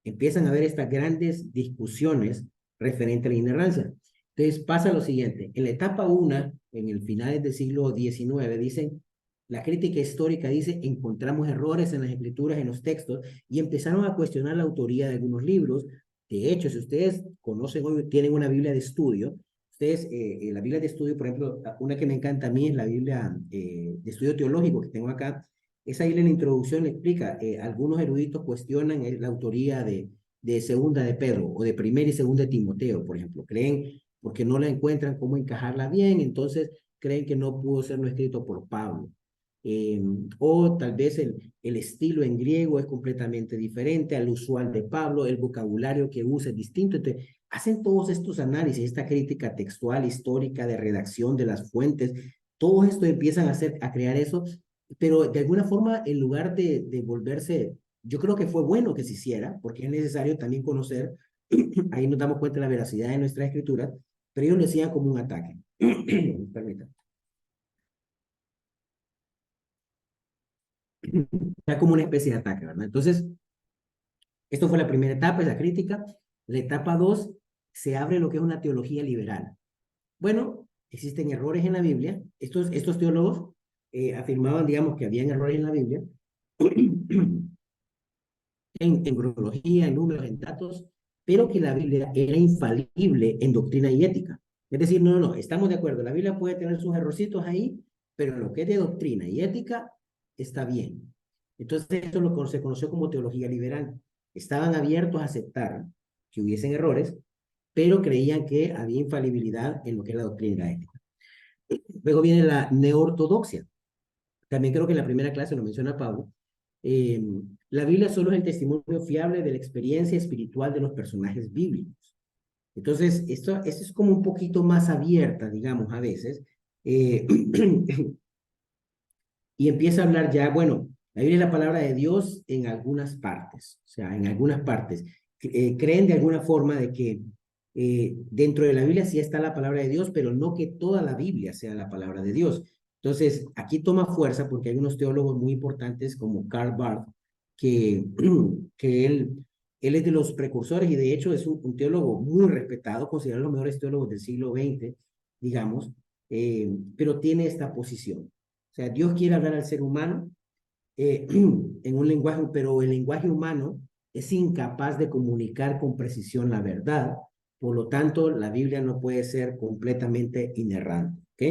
Empiezan a haber estas grandes discusiones referente a la inerrancia. Entonces pasa lo siguiente, en la etapa 1, en el finales del siglo XIX, dicen, la crítica histórica dice, encontramos errores en las escrituras, en los textos, y empezaron a cuestionar la autoría de algunos libros, De hecho, si ustedes conocen hoy, tienen una Biblia de estudio, ustedes, la Biblia de estudio, por ejemplo, una que me encanta a mí es la Biblia de estudio teológico que tengo acá. Esa Biblia en la introducción le explica, algunos eruditos cuestionan la autoría de Segunda de Pedro o de Primera y Segunda de Timoteo, por ejemplo. Creen, porque no la encuentran cómo encajarla bien, entonces creen que no pudo ser no escrito por Pablo. Eh, o tal vez el estilo en griego es completamente diferente al usual de Pablo, el vocabulario que usa es distinto. Entonces, hacen todos estos análisis, esta crítica textual, histórica, de redacción de las fuentes, todo esto empiezan a hacer, a crear eso, pero de alguna forma, en lugar de volverse, yo creo que fue bueno que se hiciera, porque es necesario también conocer, ahí nos damos cuenta de la veracidad de nuestra escritura, pero ellos lo hacían como un ataque. Permítanme. Era como una especie de ataque, ¿verdad? Entonces, esto fue la primera etapa, es la crítica. La etapa 2 se abre lo que es una teología liberal. Bueno, existen errores en la Biblia. Estos teólogos afirmaban, digamos, que habían errores en la Biblia, en cronología, en números, en datos, pero que la Biblia era infalible en doctrina y ética. Es decir, no, no, no, estamos de acuerdo, la Biblia puede tener sus errorcitos ahí, pero lo que es de doctrina y ética está bien. Entonces, esto se conoció como teología liberal. Estaban abiertos a aceptar que hubiesen errores, pero creían que había infalibilidad en lo que es la doctrina y la ética. Luego viene la neortodoxia. También creo que en la primera clase lo menciona Pablo. Eh, la Biblia solo es el testimonio fiable de la experiencia espiritual de los personajes bíblicos. Entonces, esto es como un poquito más abierta, digamos, a veces. Eh, y empieza a hablar ya, bueno, la Biblia es la palabra de Dios en algunas partes, o sea, en algunas partes. Creen de alguna forma de que dentro de la Biblia sí está la palabra de Dios, pero no que toda la Biblia sea la palabra de Dios. Entonces, aquí toma fuerza porque hay unos teólogos muy importantes como Karl Barth, que, que él es de los precursores y de hecho es un teólogo muy respetado, considerado los mejores teólogos del siglo XX, digamos, pero tiene esta posición. O sea, Dios quiere hablar al ser humano en un lenguaje, pero el lenguaje humano es incapaz de comunicar con precisión la verdad. Por lo tanto, la Biblia no puede ser completamente inerrante. ¿Ok?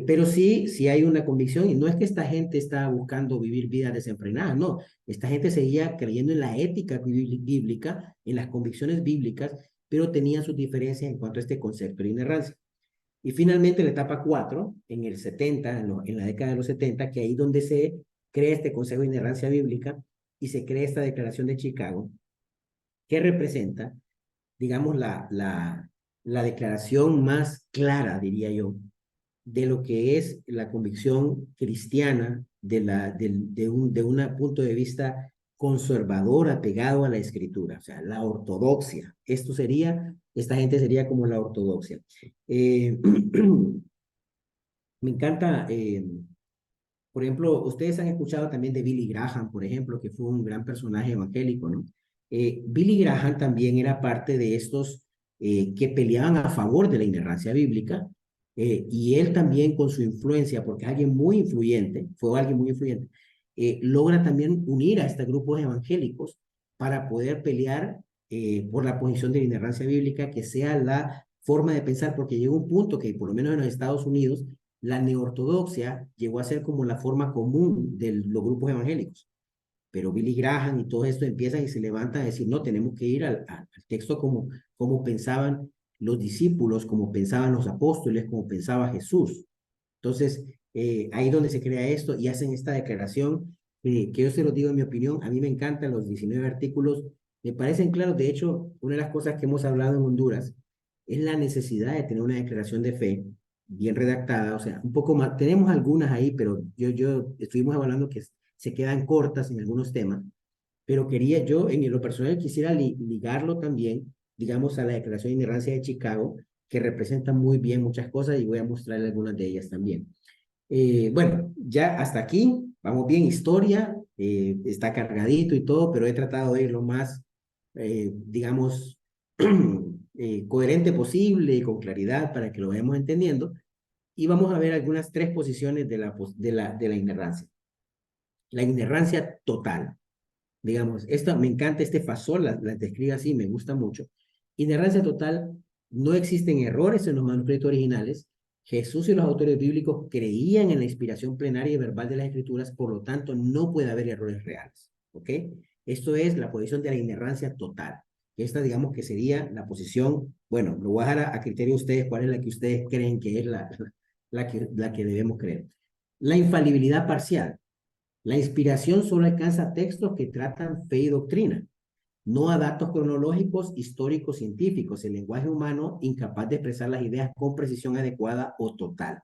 Pero sí, sí hay una convicción, y no es que esta gente está buscando vivir vidas desenfrenadas, no. Esta gente seguía creyendo en la ética bíblica, en las convicciones bíblicas, pero tenía sus diferencias en cuanto a este concepto de inerrancia. Y finalmente la etapa 4 en el 70, en la década de los 70, que ahí donde se crea este Consejo de Inerrancia Bíblica y se crea esta Declaración de Chicago, que representa, digamos, la declaración más clara, diría yo, de lo que es la convicción cristiana de un punto de vista conservador apegado a la escritura, o sea, la ortodoxia. Esta gente sería como la ortodoxia. Eh, Me encanta, por ejemplo, ustedes han escuchado también de Billy Graham, por ejemplo, que fue un gran personaje evangélico, ¿no? Billy Graham también era parte de estos que peleaban a favor de la inerrancia bíblica, y él también con su influencia, porque es alguien muy influyente, fue alguien muy influyente, logra también unir a estos grupos evangélicos para poder pelear por la posición de la inerrancia bíblica, que sea la forma de pensar, porque llega un punto que por lo menos en los Estados Unidos, la neortodoxia llegó a ser como la forma común de los grupos evangélicos. Pero Billy Graham y todo esto empiezan y se levantan a decir, no, tenemos que ir al texto como pensaban los discípulos, como pensaban los apóstoles, como pensaba Jesús. Entonces, ahí donde se crea esto y hacen esta declaración, que yo se los digo en mi opinión, a mí me encantan los 19 artículos, me parecen claros. De hecho, una de las cosas que hemos hablado en Honduras es la necesidad de tener una declaración de fe bien redactada, o sea, un poco más, tenemos algunas ahí, pero yo estuvimos hablando que se quedan cortas en algunos temas, pero quería yo, en lo personal, quisiera ligarlo también, digamos, a la Declaración de Independencia de Chicago, que representa muy bien muchas cosas y voy a mostrarle algunas de ellas también. Bueno, ya hasta aquí, vamos bien, historia, está cargadito y todo, pero he tratado de ir lo más, digamos, coherente posible y con claridad para que lo vayamos entendiendo. Y vamos a ver algunas tres posiciones de la inerrancia. La inerrancia total. Digamos, esto me encanta, este fasol, la describe así, me gusta mucho. Inerrancia total, no existen errores en los manuscritos originales. Jesús y los autores bíblicos creían en la inspiración plenaria y verbal de las escrituras, por lo tanto, no puede haber errores reales. ¿Ok? Esto es la posición de la inerrancia total. Esta, digamos, que sería la posición, bueno, lo voy a dejar a criterio de ustedes, cuál es la que ustedes creen que es la que debemos creer. La infalibilidad parcial. La inspiración solo alcanza textos que tratan fe y doctrina, no a datos cronológicos, históricos, científicos. El lenguaje humano incapaz de expresar las ideas con precisión adecuada o total.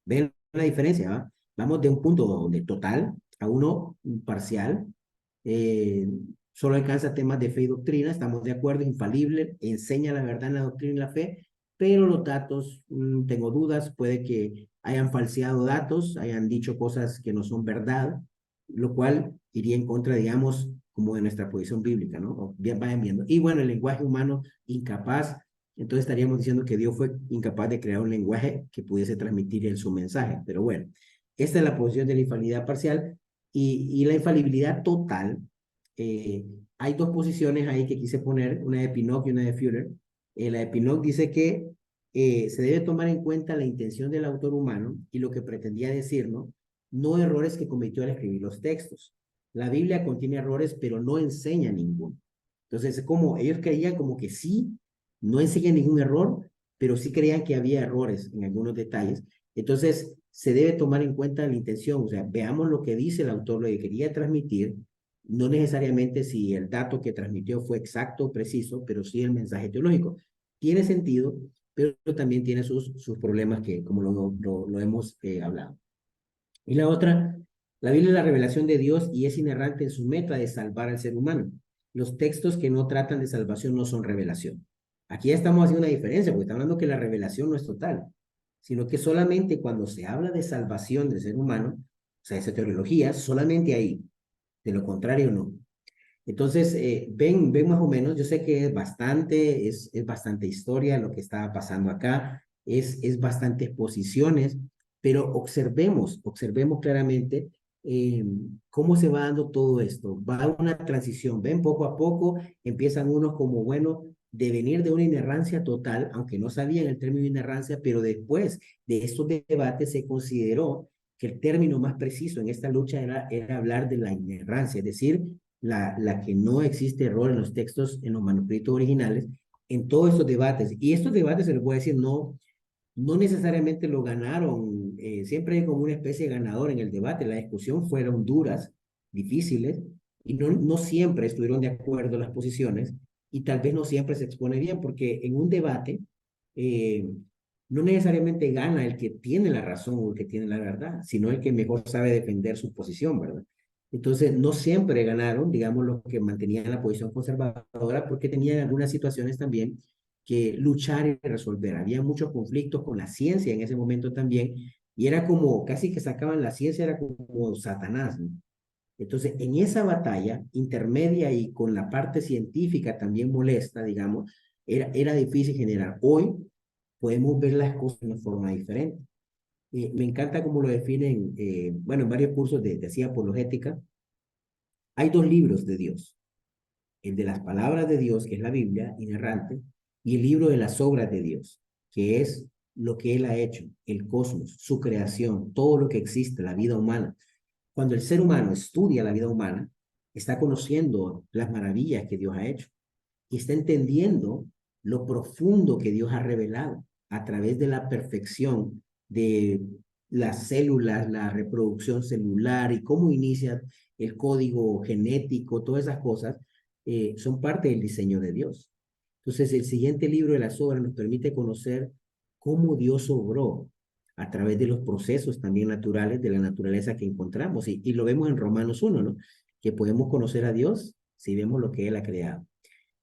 ¿Ven la diferencia? ¿Va? Vamos de un punto donde total a uno parcial, eh, solo alcanza temas de fe y doctrina, estamos de acuerdo, infalible, enseña la verdad en la doctrina y la fe, pero los datos, tengo dudas, puede que hayan falseado datos, hayan dicho cosas que no son verdad, lo cual iría en contra, digamos, como de nuestra posición bíblica, ¿no? O bien, vayan viendo. Y bueno, el lenguaje humano incapaz, entonces estaríamos diciendo que Dios fue incapaz de crear un lenguaje que pudiese transmitir en su mensaje. Pero bueno, esta es la posición de la infalibilidad parcial y la infalibilidad total. eh, Hay dos posiciones ahí que quise poner, una de Pinnock y una de Führer. La de Pinnock dice que se debe tomar en cuenta la intención del autor humano y lo que pretendía decirnos, no errores que cometió al escribir los textos. La Biblia contiene errores, pero no enseña ninguno. Entonces, como ellos creían como que sí, no enseña ningún error, pero sí creían que había errores en algunos detalles. Entonces, se debe tomar en cuenta la intención, o sea, veamos lo que dice el autor, lo que quería transmitir, no necesariamente si el dato que transmitió fue exacto o preciso, pero sí el mensaje teológico. Tiene sentido, pero también tiene sus problemas que, como lo hemos hablado. Y la otra, la Biblia es la revelación de Dios y es inerrante en su meta de salvar al ser humano. Los textos que no tratan de salvación no son revelación. Aquí ya estamos haciendo una diferencia, porque está hablando que la revelación no es total, sino que solamente cuando se habla de salvación del ser humano, o sea, esa teología, solamente ahí, de lo contrario no. Entonces, ven más o menos, yo sé que es bastante historia lo que está pasando acá, es bastantes posiciones, pero observemos claramente cómo se va dando todo esto. Va una transición, ven poco a poco, empiezan unos como, bueno, de venir de una inerrancia total, aunque no sabían el término inerrancia, pero después de estos debates se consideró que el término más preciso en esta lucha era hablar de la inerrancia, es decir, la que no existe error en los textos, en los manuscritos originales, en todos estos debates. Y estos debates, se les puede decir, no necesariamente lo ganaron, siempre hay como una especie de ganador en el debate, la discusión fueron duras, difíciles, y no siempre estuvieron de acuerdo las posiciones, y tal vez no siempre se expone bien, porque en un debate eh, no necesariamente gana el que tiene la razón o el que tiene la verdad, sino el que mejor sabe defender su posición, ¿verdad? Entonces, no siempre ganaron, digamos, los que mantenían la posición conservadora, porque tenían algunas situaciones también que luchar y resolver. Había muchos conflictos con la ciencia en ese momento también, y era como, casi que sacaban la ciencia, era como Satanás, ¿no? Entonces, en esa batalla intermedia y con la parte científica también molesta, digamos, era difícil generar. Hoy podemos ver las cosas de una forma diferente. Me encanta cómo lo definen, bueno, en varios cursos de apologética. Hay dos libros de Dios, el de las palabras de Dios, que es la Biblia inerrante, y el libro de las obras de Dios, que es lo que Él ha hecho, el cosmos, su creación, todo lo que existe, la vida humana. Cuando el ser humano estudia la vida humana, está conociendo las maravillas que Dios ha hecho y está entendiendo lo profundo que Dios ha revelado a través de la perfección de las células, la reproducción celular y cómo inicia el código genético, todas esas cosas son parte del diseño de Dios. Entonces, el siguiente libro de las obras nos permite conocer cómo Dios obró a través de los procesos también naturales de la naturaleza que encontramos. Y lo vemos en Romanos 1, ¿no? Que podemos conocer a Dios si vemos lo que Él ha creado.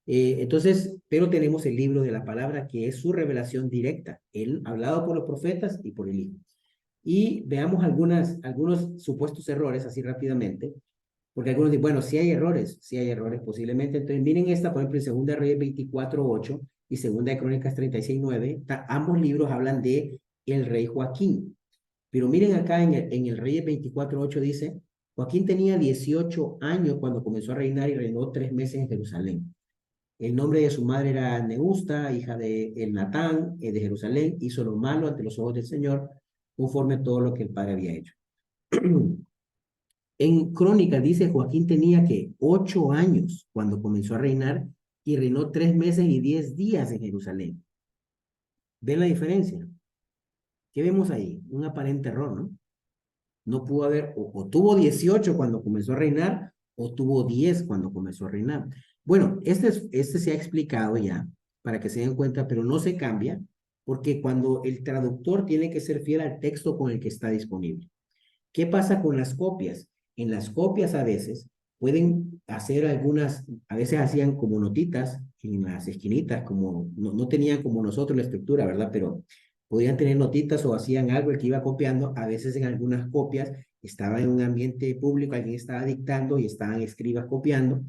Entonces, pero tenemos el libro de la palabra que es su revelación directa, él hablado por los profetas y por el Hijo. Y veamos algunos supuestos errores así rápidamente, porque algunos dicen, bueno, sí hay errores posiblemente. Entonces, miren esta, por ejemplo, en Segunda Reyes 24:8 y Segunda de Crónicas 36:9, ambos libros hablan de el rey Joaquín. Pero miren acá en el Reyes 24:8 dice, Joaquín tenía 18 años cuando comenzó a reinar y reinó 3 meses en Jerusalén. El nombre de su madre era Neusta, hija de Elnatán, de Jerusalén. Hizo lo malo ante los ojos del Señor, conforme a todo lo que el padre había hecho. En Crónica dice Joaquín tenía que 8 años cuando comenzó a reinar y reinó 3 meses y 10 días en Jerusalén. ¿Ven la diferencia? ¿Qué vemos ahí? Un aparente error, ¿no? No pudo haber, o tuvo 18 cuando comenzó a reinar, o tuvo 10 cuando comenzó a reinar. Bueno, este se ha explicado ya, para que se den cuenta, pero no se cambia, porque cuando el traductor tiene que ser fiel al texto con el que está disponible. ¿Qué pasa con las copias? En las copias a veces pueden hacer algunas, a veces hacían como notitas en las esquinitas, como no tenían como nosotros la estructura, ¿verdad? Pero podían tener notitas o hacían algo el que iba copiando. A veces en algunas copias estaba en un ambiente público, alguien estaba dictando y estaban escribas copiando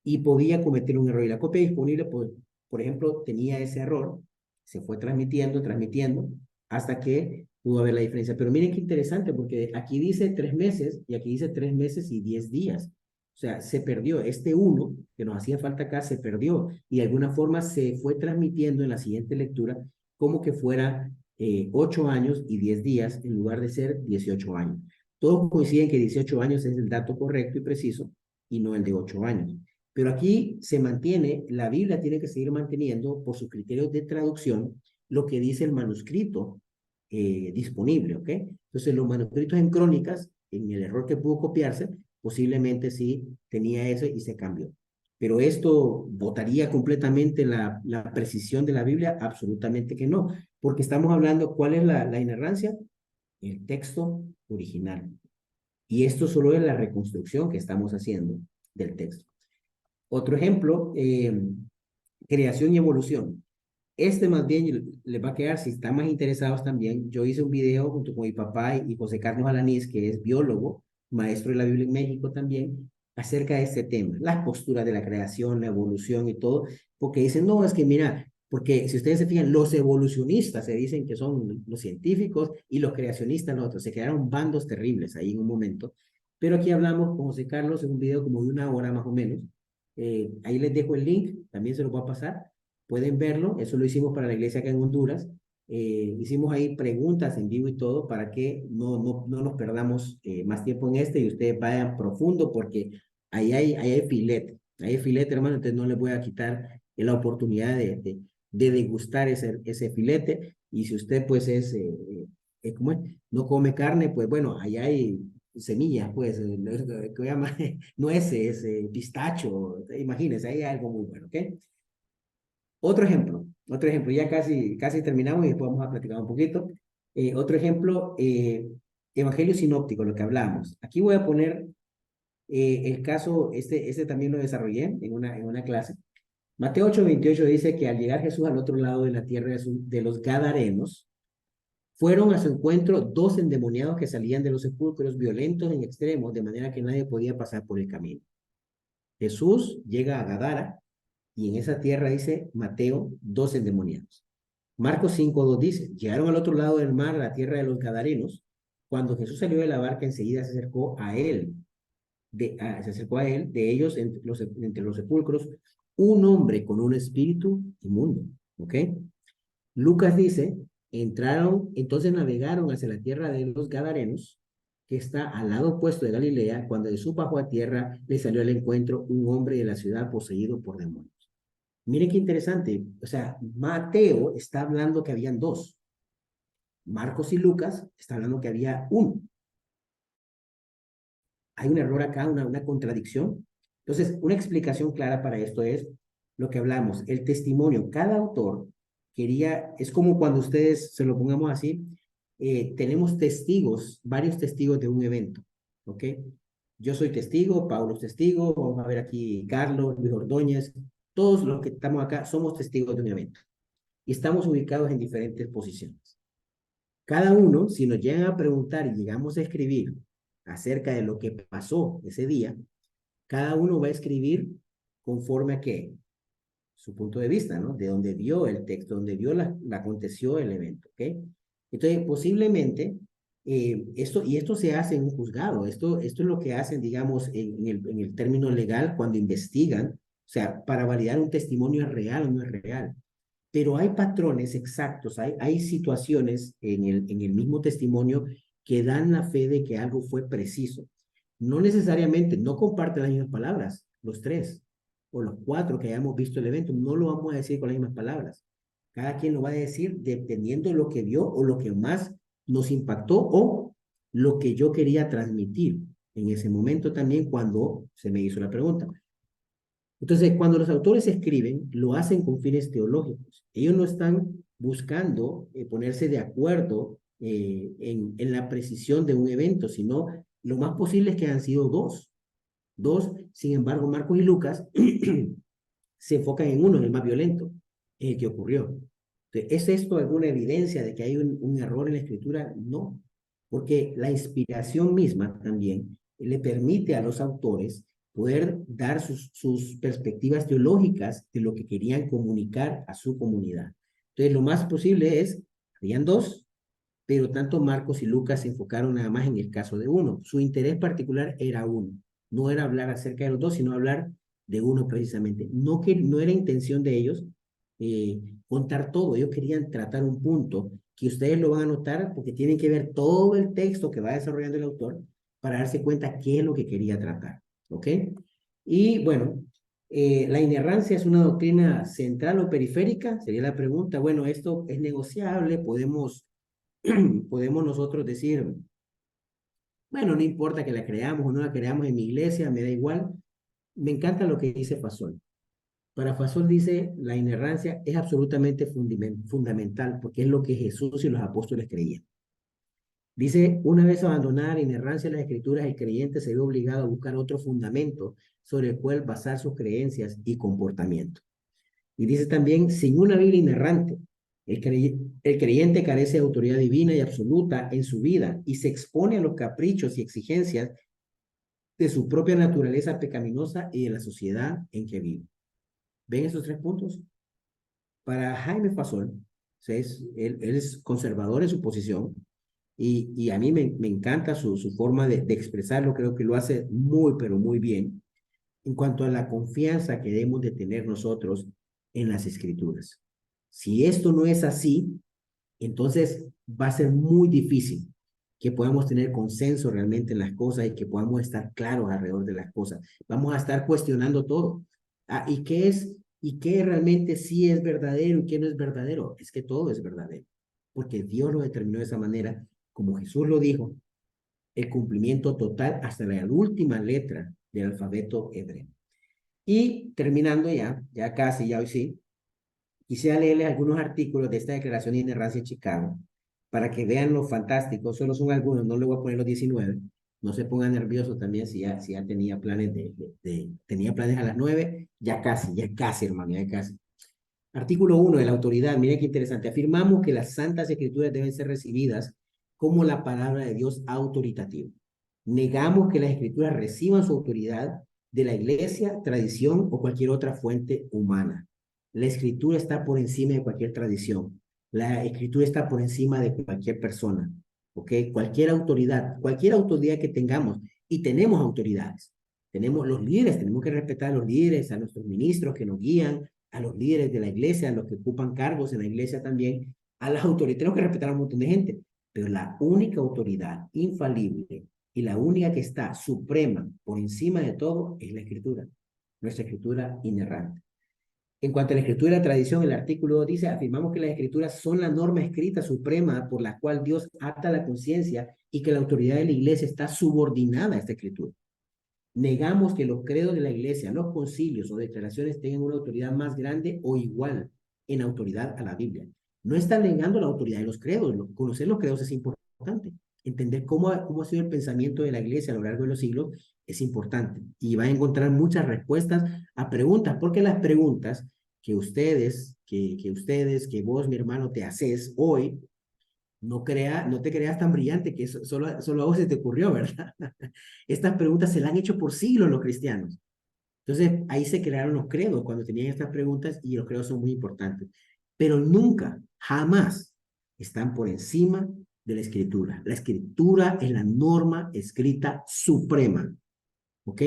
y podía cometer un error. Y la copia disponible, por ejemplo, tenía ese error, se fue transmitiendo, transmitiendo, hasta que pudo haber la diferencia. Pero miren qué interesante, porque aquí dice 3 meses y aquí dice 3 meses y 10 días. O sea, se perdió. Este uno que nos hacía falta acá se perdió y de alguna forma se fue transmitiendo en la siguiente lectura como que fuera 8 años y 10 días en lugar de ser 18 años. Todos coinciden que 18 años es el dato correcto y preciso y no el de 8 años. Pero aquí se mantiene, la Biblia tiene que seguir manteniendo por sus criterios de traducción lo que dice el manuscrito disponible, ¿ok? Entonces los manuscritos en crónicas, en el error que pudo copiarse, posiblemente sí tenía eso y se cambió. Pero esto votaría completamente la precisión de la Biblia, absolutamente que no, porque estamos hablando, ¿cuál es la inerrancia? El texto original. Y esto solo es la reconstrucción que estamos haciendo del texto. Otro ejemplo, creación y evolución. Este más bien les va a quedar, si están más interesados también, yo hice un video junto con mi papá y José Carlos Alanís, que es biólogo, maestro de la Biblia en México también, acerca de este tema, las posturas de la creación, la evolución y todo, porque dicen, no, es que mira, porque si ustedes se fijan, los evolucionistas se dicen que son los científicos y los creacionistas los otros, se quedaron bandos terribles ahí en un momento, pero aquí hablamos con José Carlos en un video como de 1 hora más o menos, ahí les dejo el link, también se lo voy a pasar, pueden verlo, eso lo hicimos para la iglesia acá en Honduras. Hicimos ahí preguntas en vivo y todo para que no nos perdamos más tiempo en este y ustedes vayan profundo porque ahí hay filete, hermano, entonces no les voy a quitar la oportunidad de degustar ese filete y si usted pues ¿cómo es? No come carne, pues bueno, ahí hay semillas, pues, ¿qué llama? Nueces, pistacho, imagínense, ahí hay algo muy bueno, ¿ok? Otro ejemplo, ya casi terminamos y después vamos a platicar un poquito. Otro ejemplo, Evangelio sinóptico, lo que hablamos. Aquí voy a poner el caso, este también lo desarrollé en una clase. Mateo 8:28 dice que al llegar Jesús al otro lado de la tierra de los Gadarenos, fueron a su encuentro dos endemoniados que salían de los sepulcros violentos en extremos, de manera que nadie podía pasar por el camino. Jesús llega a Gadara y en esa tierra dice Mateo, dos endemoniados. Marcos 5:2 dice, llegaron al otro lado del mar, a la tierra de los Gadarenos. Cuando Jesús salió de la barca, enseguida se acercó a él, de ellos, entre los sepulcros, un hombre con un espíritu inmundo. ¿Ok? Lucas dice, entonces navegaron hacia la tierra de los Gadarenos, que está al lado opuesto de Galilea. Cuando Jesús bajó a tierra, le salió al encuentro un hombre de la ciudad poseído por demonios. Miren qué interesante. O sea, Mateo está hablando que habían dos. Marcos y Lucas está hablando que había uno. Hay un error acá, una contradicción. Entonces, una explicación clara para esto es lo que hablamos, el testimonio. Cada autor es como cuando ustedes, se lo pongamos así, tenemos testigos, varios testigos de un evento, ¿ok? Yo soy testigo, Pablo es testigo, vamos a ver aquí Carlos, Luis Ordóñez, todos los que estamos acá somos testigos de un evento y estamos ubicados en diferentes posiciones. Cada uno, si nos llegan a preguntar y llegamos a escribir acerca de lo que pasó ese día, cada uno va a escribir conforme a qué, su punto de vista, ¿no? De donde vio el texto, donde vio aconteció el evento, ¿ok? Entonces, posiblemente esto se hace en un juzgado, esto es lo que hacen, digamos, en el término legal cuando investigan, o sea, para validar un testimonio es real o no es real. Pero hay patrones exactos, hay situaciones en el mismo testimonio que dan la fe de que algo fue preciso. No necesariamente, no comparten las mismas palabras, los tres o los cuatro que hayamos visto el evento, no lo vamos a decir con las mismas palabras. Cada quien lo va a decir dependiendo de lo que vio o lo que más nos impactó o lo que yo quería transmitir en ese momento también cuando se me hizo la pregunta. Entonces, cuando los autores escriben, lo hacen con fines teológicos. Ellos no están buscando ponerse de acuerdo en la precisión de un evento, sino lo más posible es que han sido dos. Dos, sin embargo, Marcos y Lucas se enfocan en uno, en el más violento, en el que ocurrió. Entonces, ¿es esto alguna evidencia de que hay un error en la escritura? No, porque la inspiración misma también le permite a los autores poder dar sus perspectivas teológicas de lo que querían comunicar a su comunidad. Entonces, lo más posible es, habían dos, pero tanto Marcos y Lucas se enfocaron nada más en el caso de uno. Su interés particular era uno. No era hablar acerca de los dos, sino hablar de uno precisamente. No era intención de ellos contar todo. Ellos querían tratar un punto que ustedes lo van a notar porque tienen que ver todo el texto que va desarrollando el autor para darse cuenta qué es lo que quería tratar. ¿Ok? Y bueno, ¿la inerrancia es una doctrina central o periférica? Sería la pregunta. Bueno, esto es negociable, podemos nosotros decir, bueno, no importa que la creamos o no la creamos en mi iglesia, me da igual. Me encanta lo que dice Fasol. Para Fasol dice, la inerrancia es absolutamente fundamental porque es lo que Jesús y los apóstoles creían. Dice, una vez abandonada la inerrancia de las escrituras, el creyente se ve obligado a buscar otro fundamento sobre el cual basar sus creencias y comportamiento. Y dice también, sin una Biblia inerrante, el creyente carece de autoridad divina y absoluta en su vida y se expone a los caprichos y exigencias de su propia naturaleza pecaminosa y de la sociedad en que vive. ¿Ven esos tres puntos? Para Jaime Fasol, él es conservador en su posición y a mí me encanta su forma de expresarlo, creo que lo hace muy, pero muy bien en cuanto a la confianza que debemos de tener nosotros en las escrituras. Si esto no es así, entonces va a ser muy difícil que podamos tener consenso realmente en las cosas y que podamos estar claros alrededor de las cosas. Vamos a estar cuestionando todo. Ah, ¿y qué es? ¿Y qué realmente sí es verdadero y qué no es verdadero? Es que todo es verdadero, porque Dios lo determinó de esa manera, como Jesús lo dijo, el cumplimiento total hasta la última letra del alfabeto hebreo. Y terminando ya casi, ya hoy sí, quisiera leerles algunos artículos de esta declaración de inerrancia en Chicago para que vean lo fantástico. Solo son algunos, no le voy a poner los 19. No se pongan nerviosos también si ya tenía planes tenía planes a las 9, ya casi, hermano, ya casi. Artículo 1 de la autoridad, miren qué interesante. Afirmamos que las santas escrituras deben ser recibidas como la palabra de Dios autoritativa. Negamos que las escrituras reciban su autoridad de la iglesia, tradición o cualquier otra fuente humana. La escritura está por encima de cualquier tradición. La escritura está por encima de cualquier persona. ¿Ok? Cualquier autoridad que tengamos, y tenemos autoridades. Tenemos los líderes, tenemos que respetar a los líderes, a nuestros ministros que nos guían, a los líderes de la iglesia, a los que ocupan cargos en la iglesia también, a las autoridades. Tenemos que respetar a un montón de gente, pero la única autoridad infalible y la única que está suprema por encima de todo es la escritura, nuestra escritura inerrante. En cuanto a la escritura y la tradición, el artículo 2 dice, afirmamos que las escrituras son la norma escrita suprema por la cual Dios ata la conciencia y que la autoridad de la iglesia está subordinada a esta escritura. Negamos que los credos de la iglesia, los concilios o declaraciones tengan una autoridad más grande o igual en autoridad a la Biblia. No está negando la autoridad de los credos. Conocer los credos es importante. Entender cómo ha sido el pensamiento de la iglesia a lo largo de los siglos es importante. Y va a encontrar muchas respuestas a preguntas, porque las preguntas que vos, mi hermano, te haces hoy, no te creas tan brillante que solo a vos se te ocurrió, ¿verdad? Estas preguntas se las han hecho por siglos los cristianos. Entonces, ahí se crearon los credos cuando tenían estas preguntas y los credos son muy importantes. Pero nunca, jamás están por encima de la escritura. La escritura es la norma escrita suprema, ¿ok?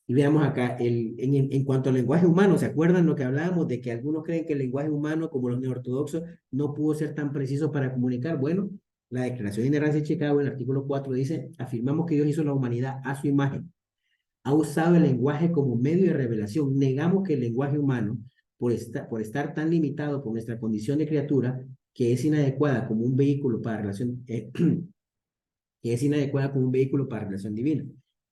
Y veamos acá, en cuanto al lenguaje humano, ¿se acuerdan lo que hablábamos de que algunos creen que el lenguaje humano, como los neortodoxos, no pudo ser tan preciso para comunicar? Bueno, la Declaración de Independencia de Chicago, en el artículo 4, dice, afirmamos que Dios hizo la humanidad a su imagen, ha usado el lenguaje como medio de revelación. Negamos que el lenguaje humano, por estar tan limitado por nuestra condición de criatura, que es inadecuada como un vehículo para relación, que es inadecuada como un vehículo para relación divina.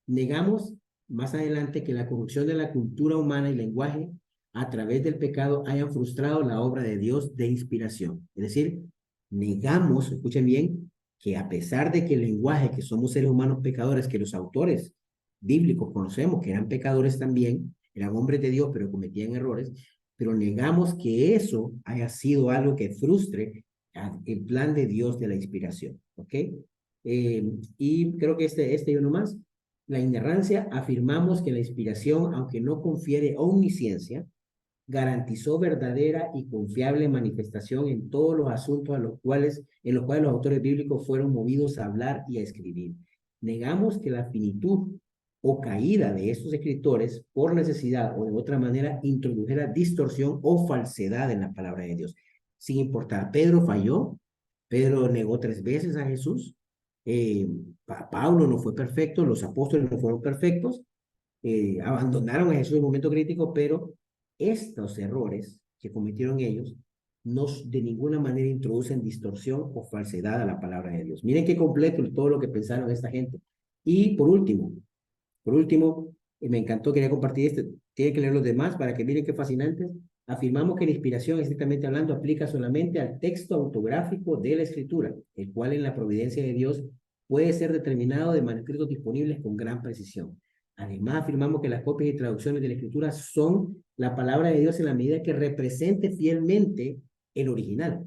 Negamos más adelante que la corrupción de la cultura humana y lenguaje a través del pecado hayan frustrado la obra de Dios de inspiración. Es decir, negamos, escuchen bien, que a pesar de que el lenguaje, que somos seres humanos pecadores, que los autores bíblicos conocemos que eran pecadores también, eran hombres de Dios, pero cometían errores, pero negamos que eso haya sido algo que frustre el plan de Dios de la inspiración, ¿ok? Y creo que este y uno más. La inerrancia, afirmamos que la inspiración, aunque no confiere omnisciencia, garantizó verdadera y confiable manifestación en todos los asuntos en los cuales los autores bíblicos fueron movidos a hablar y a escribir. Negamos que la finitud o caída de estos escritores por necesidad o de otra manera introdujera distorsión o falsedad en la palabra de Dios. Sin importar, Pedro falló, Pedro negó 3 veces a Jesús, eh, Pablo no fue perfecto, los apóstoles no fueron perfectos, abandonaron a Jesús en un momento crítico, pero estos errores que cometieron ellos no de ninguna manera introducen distorsión o falsedad a la palabra de Dios. Miren qué completo todo lo que pensaron esta gente. Y por último, me encantó, quería compartir este, tienen que leer los demás para que miren qué fascinantes. Afirmamos que la inspiración, estrictamente hablando, aplica solamente al texto autográfico de la escritura, el cual en la providencia de Dios puede ser determinado de manuscritos disponibles con gran precisión. Además, afirmamos que las copias y traducciones de la escritura son la palabra de Dios en la medida que represente fielmente el original.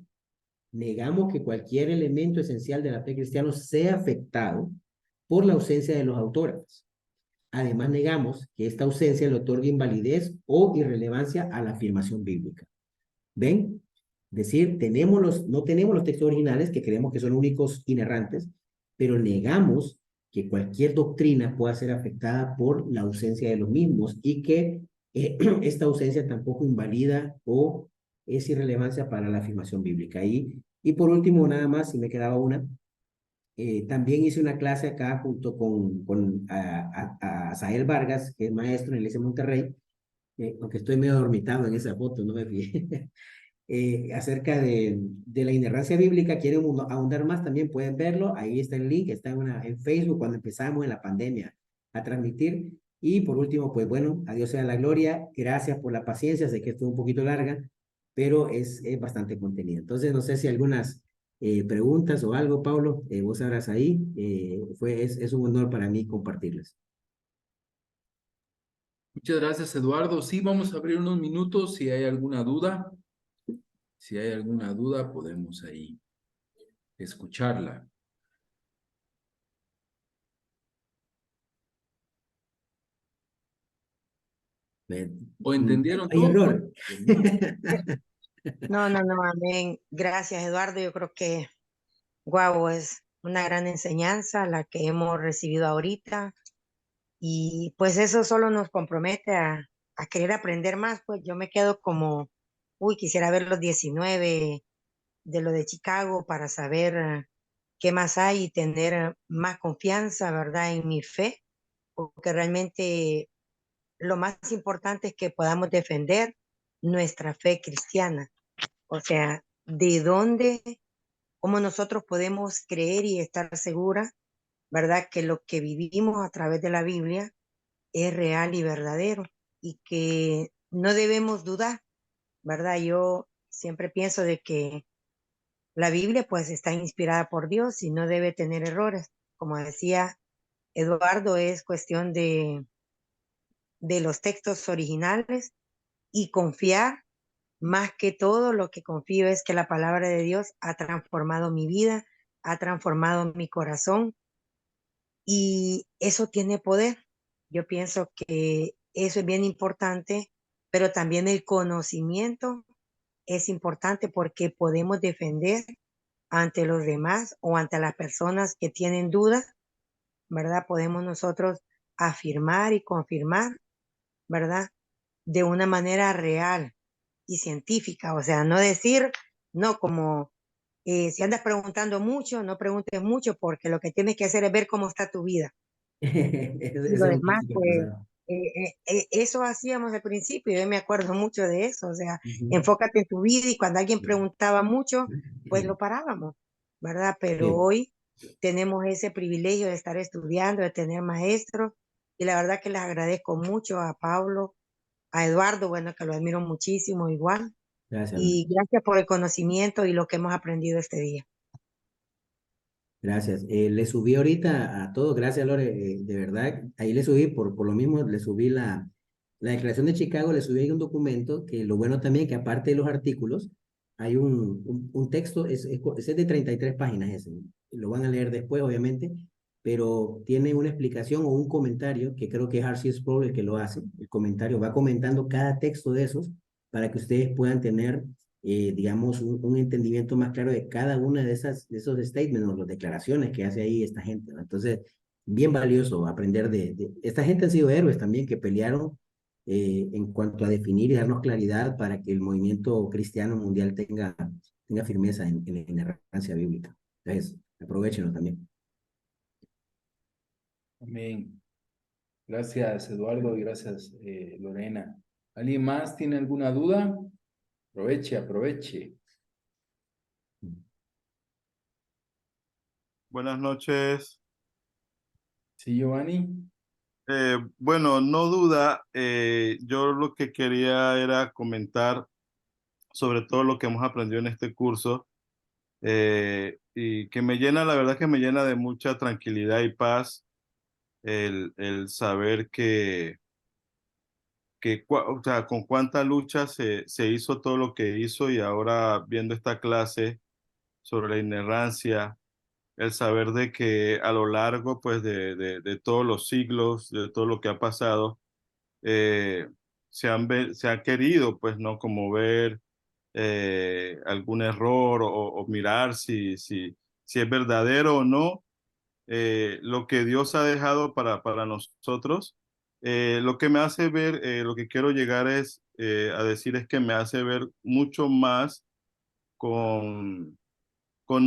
Negamos que cualquier elemento esencial de la fe cristiana sea afectado por la ausencia de los autógrafos. Además, negamos que esta ausencia le otorgue invalidez o irrelevancia a la afirmación bíblica. ¿Ven? Es decir, no tenemos los textos originales, que creemos que son únicos inerrantes, pero negamos que cualquier doctrina pueda ser afectada por la ausencia de los mismos y que esta ausencia tampoco invalida o es irrelevancia para la afirmación bíblica. Y por último, nada más, si me quedaba una, también hice una clase acá junto con a Asael Vargas, que es maestro en el ICE Monterrey, aunque estoy medio dormitado en esa foto, no me fijé, acerca de la inerrancia bíblica. Quieren ahondar más, también pueden verlo, ahí está el link, está en Facebook cuando empezamos en la pandemia a transmitir. Y por último, pues bueno, a Dios sea la gloria, gracias por la paciencia, sé que estuvo un poquito larga, pero es bastante contenido. Entonces, no sé si algunas preguntas o algo, Pablo, vos sabrás ahí, es un honor para mí compartirles. Muchas gracias, Eduardo. Sí, vamos a abrir unos minutos si hay alguna duda. Si hay alguna duda, podemos ahí escucharla. Me- ¿O entendieron Hay todo? error. No, no, no, amén. Gracias, Eduardo. Yo creo que, guau, es una gran enseñanza la que hemos recibido ahorita. Y pues eso solo nos compromete a querer aprender más. Pues yo me quedo como, uy, quisiera ver los 19 de lo de Chicago para saber qué más hay y tener más confianza, ¿verdad?, en mi fe, porque realmente lo más importante es que podamos defender nuestra fe cristiana. O sea, de dónde, cómo nosotros podemos creer y estar seguras, ¿verdad?, que lo que vivimos a través de la Biblia es real y verdadero y que no debemos dudar, ¿verdad? Yo siempre pienso de que la Biblia pues está inspirada por Dios y no debe tener errores. Como decía Eduardo, es cuestión de los textos originales y confiar. Más que todo, lo que confío es que la palabra de Dios ha transformado mi vida, ha transformado mi corazón y eso tiene poder. Yo pienso que eso es bien importante, pero también el conocimiento es importante porque podemos defender ante los demás o ante las personas que tienen dudas, ¿verdad? Podemos nosotros afirmar y confirmar, ¿verdad? De una manera real y científica, o sea, no decir, no como si andas preguntando mucho, no preguntes mucho porque lo que tienes que hacer es ver cómo está tu vida. Y Ese lo es un demás, poquito el pues, pasado. eso hacíamos al principio, yo me acuerdo mucho de eso, o sea, Ujú. enfócate en tu vida y cuando alguien preguntaba mucho, pues lo parábamos, ¿verdad? Pero Sí, hoy tenemos ese privilegio de estar estudiando, de tener maestros, y la verdad que les agradezco mucho a Pablo, a Eduardo, bueno, que lo admiro muchísimo igual, gracias, Lore. y gracias por el conocimiento y lo que hemos aprendido este día. Gracias. Le subí ahorita a todos, gracias Lore, de verdad, ahí le subí, por lo mismo, le subí la Declaración de Chicago, le subí ahí un documento, que lo bueno también que aparte de los artículos, hay un texto, es de 33 páginas ese, lo van a leer después obviamente, pero tiene una explicación o un comentario, que creo que es R.C. Sproul el que lo hace, el comentario, va comentando cada texto de esos, para que ustedes puedan tener digamos, un entendimiento más claro de cada una de esos statements o las declaraciones que hace ahí esta gente, ¿no? Entonces, bien valioso aprender esta gente han sido héroes también que pelearon en cuanto a definir y darnos claridad para que el movimiento cristiano mundial tenga firmeza en la inerrancia bíblica. Entonces, aprovechenlo también. Amén. Gracias, Eduardo, y gracias, Lorena. ¿Alguien más tiene alguna duda? Aproveche, aproveche. Buenas noches. ¿Sí, Giovanni? Bueno, no duda, yo lo que quería era comentar sobre todo lo que hemos aprendido en este curso y que me llena, la verdad que me llena de mucha tranquilidad y paz el saber o sea, con cuánta lucha se hizo todo lo que hizo y ahora viendo esta clase sobre la inerrancia, el saber de que a lo largo pues de todos los siglos, de todo lo que ha pasado, eh, se han querido pues no como ver algún error o mirar si es verdadero o no lo que Dios ha dejado para nosotros. Lo que me hace ver, lo que quiero llegar es a decir es que me hace ver mucho más con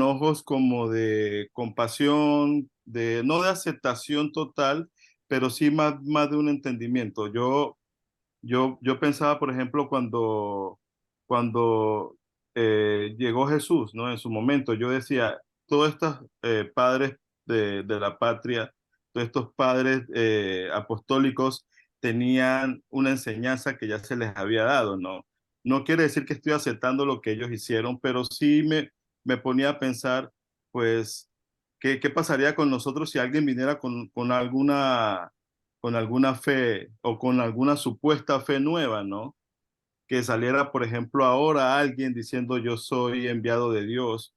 ojos como de compasión, no de aceptación total, pero sí más de un entendimiento. Yo pensaba, por ejemplo, cuando llegó Jesús, ¿no? En su momento, yo decía, todos estos padres de la patria, todos estos padres apostólicos tenían una enseñanza que ya se les había dado, ¿no? No quiere decir que estoy aceptando lo que ellos hicieron, pero sí me ponía a pensar, pues, ¿qué pasaría con nosotros si alguien viniera con alguna fe o con alguna supuesta fe nueva, ¿no? Que saliera, por ejemplo, ahora alguien diciendo yo soy enviado de Dios,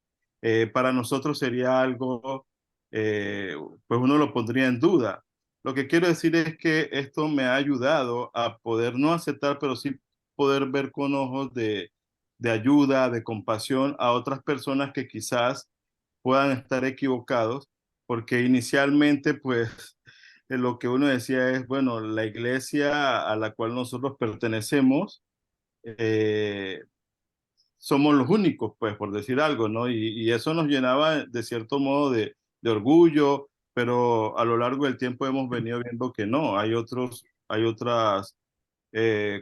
para nosotros sería algo, pues uno lo pondría en duda. Lo que quiero decir es que esto me ha ayudado a poder no aceptar, pero sí poder ver con ojos de ayuda, de compasión a otras personas que quizás puedan estar equivocados, porque inicialmente, pues, lo que uno decía es, bueno, la iglesia a la cual nosotros pertenecemos, eh, somos los únicos, pues, por decir algo, ¿no? Y eso nos llenaba de cierto modo de orgullo, pero a lo largo del tiempo hemos venido viendo que no, hay otras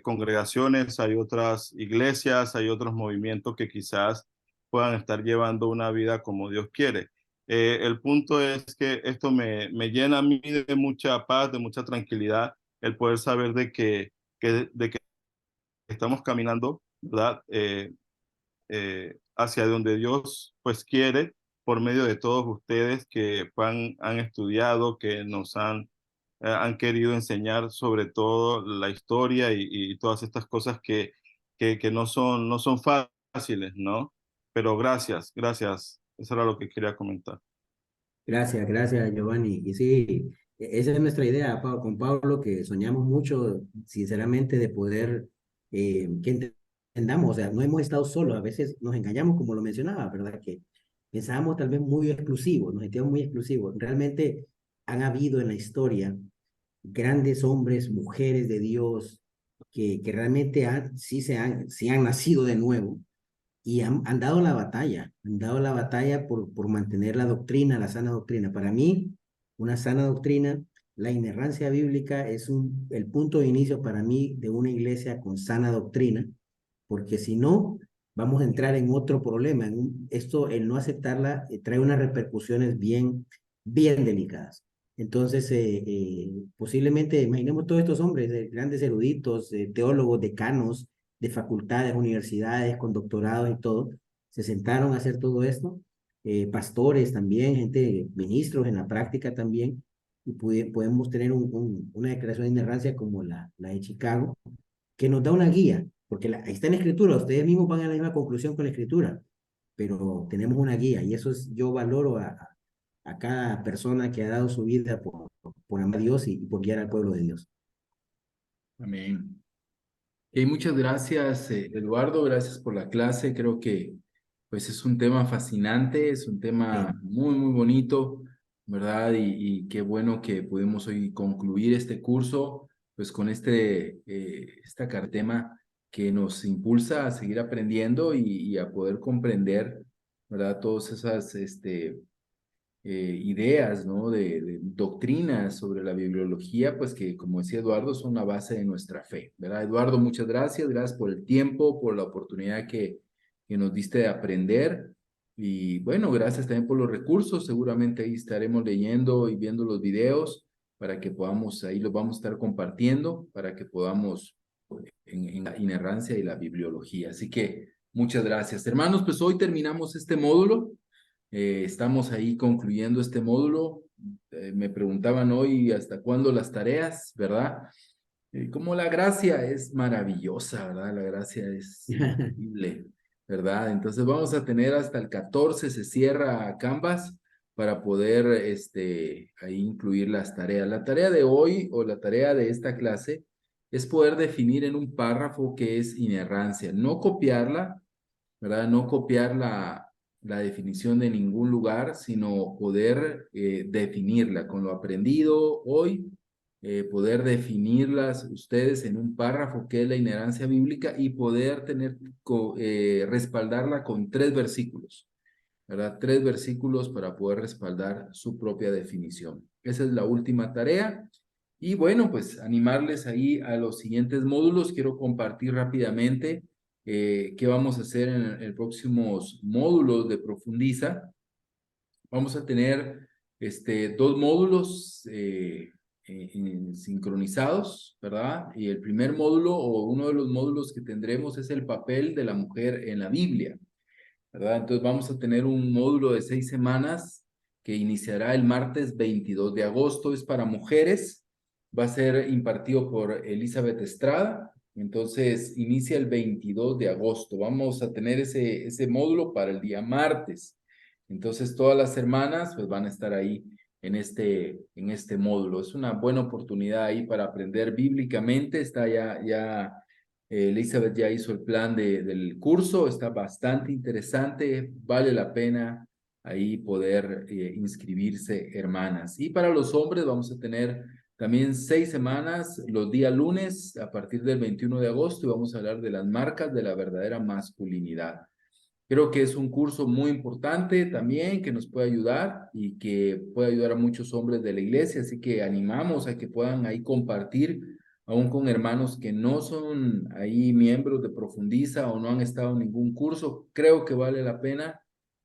congregaciones, hay otras iglesias, hay otros movimientos que quizás puedan estar llevando una vida como Dios quiere. El punto es que esto me llena a mí de mucha paz, de mucha tranquilidad, el poder saber de que estamos caminando, ¿verdad? Hacia donde Dios pues quiere por medio de todos ustedes que han estudiado, que nos han querido enseñar sobre todo la historia y todas estas cosas que no son fáciles, ¿no? Pero gracias, gracias. Eso era lo que quería comentar. Gracias, gracias, Giovanni. Y sí, esa es nuestra idea, con Pablo, que soñamos mucho, sinceramente, de poder que entendamos, o sea, no hemos estado solos, a veces nos engañamos, como lo mencionaba, ¿verdad? Que pensábamos tal vez muy exclusivos, nos sentíamos muy exclusivos. Realmente han habido en la historia grandes hombres, mujeres de Dios, que realmente sí han nacido de nuevo y han dado la batalla por mantener la doctrina, la sana doctrina. Para mí, una sana doctrina, la inerrancia bíblica es el punto de inicio para mí de una iglesia con sana doctrina, porque si no, vamos a entrar en otro problema. Esto, el no aceptarla, trae unas repercusiones bien delicadas. Entonces, posiblemente, imaginemos todos estos hombres, grandes eruditos, teólogos, decanos de facultades, universidades, con doctorados y todo, se sentaron a hacer todo esto, pastores también, gente, ministros en la práctica también, y podemos tener una declaración de inerrancia como la de Chicago, que nos da una guía, porque ahí está en la escritura, ustedes mismos van a la misma conclusión con la escritura, pero tenemos una guía, y eso es, yo valoro a cada persona que ha dado su vida por amar a Dios y por guiar al pueblo de Dios. Amén. Y muchas gracias, Eduardo, gracias por la clase. Creo que pues es un tema fascinante, es un tema Sí. muy bonito, ¿verdad? Y qué bueno que pudimos hoy concluir este curso, pues con esta cartema que nos impulsa a seguir aprendiendo y a poder comprender, ¿verdad? Todas esas ideas, ¿no? De doctrinas sobre la bibliología, pues que, como decía Eduardo, son la base de nuestra fe, ¿verdad? Eduardo, muchas gracias por el tiempo, por la oportunidad que nos diste de aprender. Y bueno, gracias también por los recursos. Seguramente ahí estaremos leyendo y viendo los videos para que podamos, ahí los vamos a estar compartiendo, para que podamos en la inerrancia y la bibliología. Así que muchas gracias. Hermanos, pues hoy terminamos este módulo. Estamos ahí concluyendo este módulo. Me preguntaban hoy hasta cuándo las tareas, ¿verdad? Como la gracia es maravillosa, ¿verdad? La gracia es increíble, ¿verdad? Entonces vamos a tener hasta el 14, se cierra Canvas para poder ahí incluir las tareas. La tarea de hoy o la tarea de esta clase es poder definir en un párrafo qué es inerrancia, no copiarla, ¿verdad? No copiar la definición de ningún lugar, sino poder definirla con lo aprendido hoy, poder definirlas ustedes en un párrafo que es la inerrancia bíblica y poder respaldarla con 3 versículos, ¿verdad? 3 versículos para poder respaldar su propia definición. Esa es la última tarea. Y bueno, pues animarles ahí a los siguientes módulos. Quiero compartir rápidamente qué vamos a hacer en el próximos módulos de Profundiza. Vamos a tener 2 módulos sincronizados, ¿verdad? Y el primer módulo o uno de los módulos que tendremos es el papel de la mujer en la Biblia, ¿verdad? Entonces vamos a tener un módulo de 6 semanas que iniciará el martes 22 de agosto. Es para mujeres, va a ser impartido por Elizabeth Estrada. Entonces inicia el 22 de agosto. Vamos a tener ese módulo para el día martes. Entonces todas las hermanas pues van a estar ahí en este módulo. Es una buena oportunidad ahí para aprender bíblicamente. Está ya Elizabeth ya hizo el plan del curso, está bastante interesante, vale la pena ahí poder inscribirse, hermanas. Y para los hombres vamos a tener también 6 semanas, los días lunes, a partir del 21 de agosto, y vamos a hablar de las marcas de la verdadera masculinidad. Creo que es un curso muy importante también que nos puede ayudar y que puede ayudar a muchos hombres de la iglesia, así que animamos a que puedan ahí compartir aún con hermanos que no son ahí miembros de Profundiza o no han estado en ningún curso. Creo que vale la pena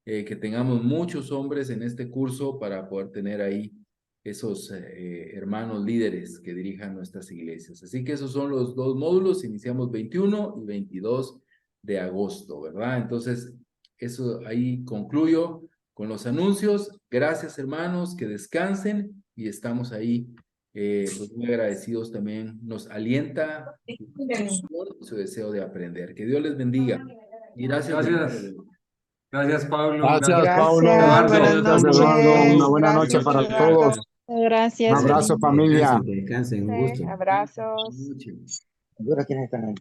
que tengamos muchos hombres en este curso para poder tener ahí esos hermanos líderes que dirijan nuestras iglesias. Así que esos son los 2 módulos, iniciamos 21 y 22 de agosto, ¿verdad? Entonces, eso ahí concluyo con los anuncios. Gracias, hermanos, que descansen y estamos ahí pues muy agradecidos también. Nos alienta su deseo de aprender. Que Dios les bendiga. Y gracias. Gracias. Gracias, Pablo. Gracias, Gracias, Paulo. Eduardo. Buenas Gracias, Eduardo. Una noches. buena noche Gracias, para Eduardo. todos. Un Gracias. abrazo, familia. Que descansen, un gusto. Abrazos. Dura, ¿quiénes están ahí?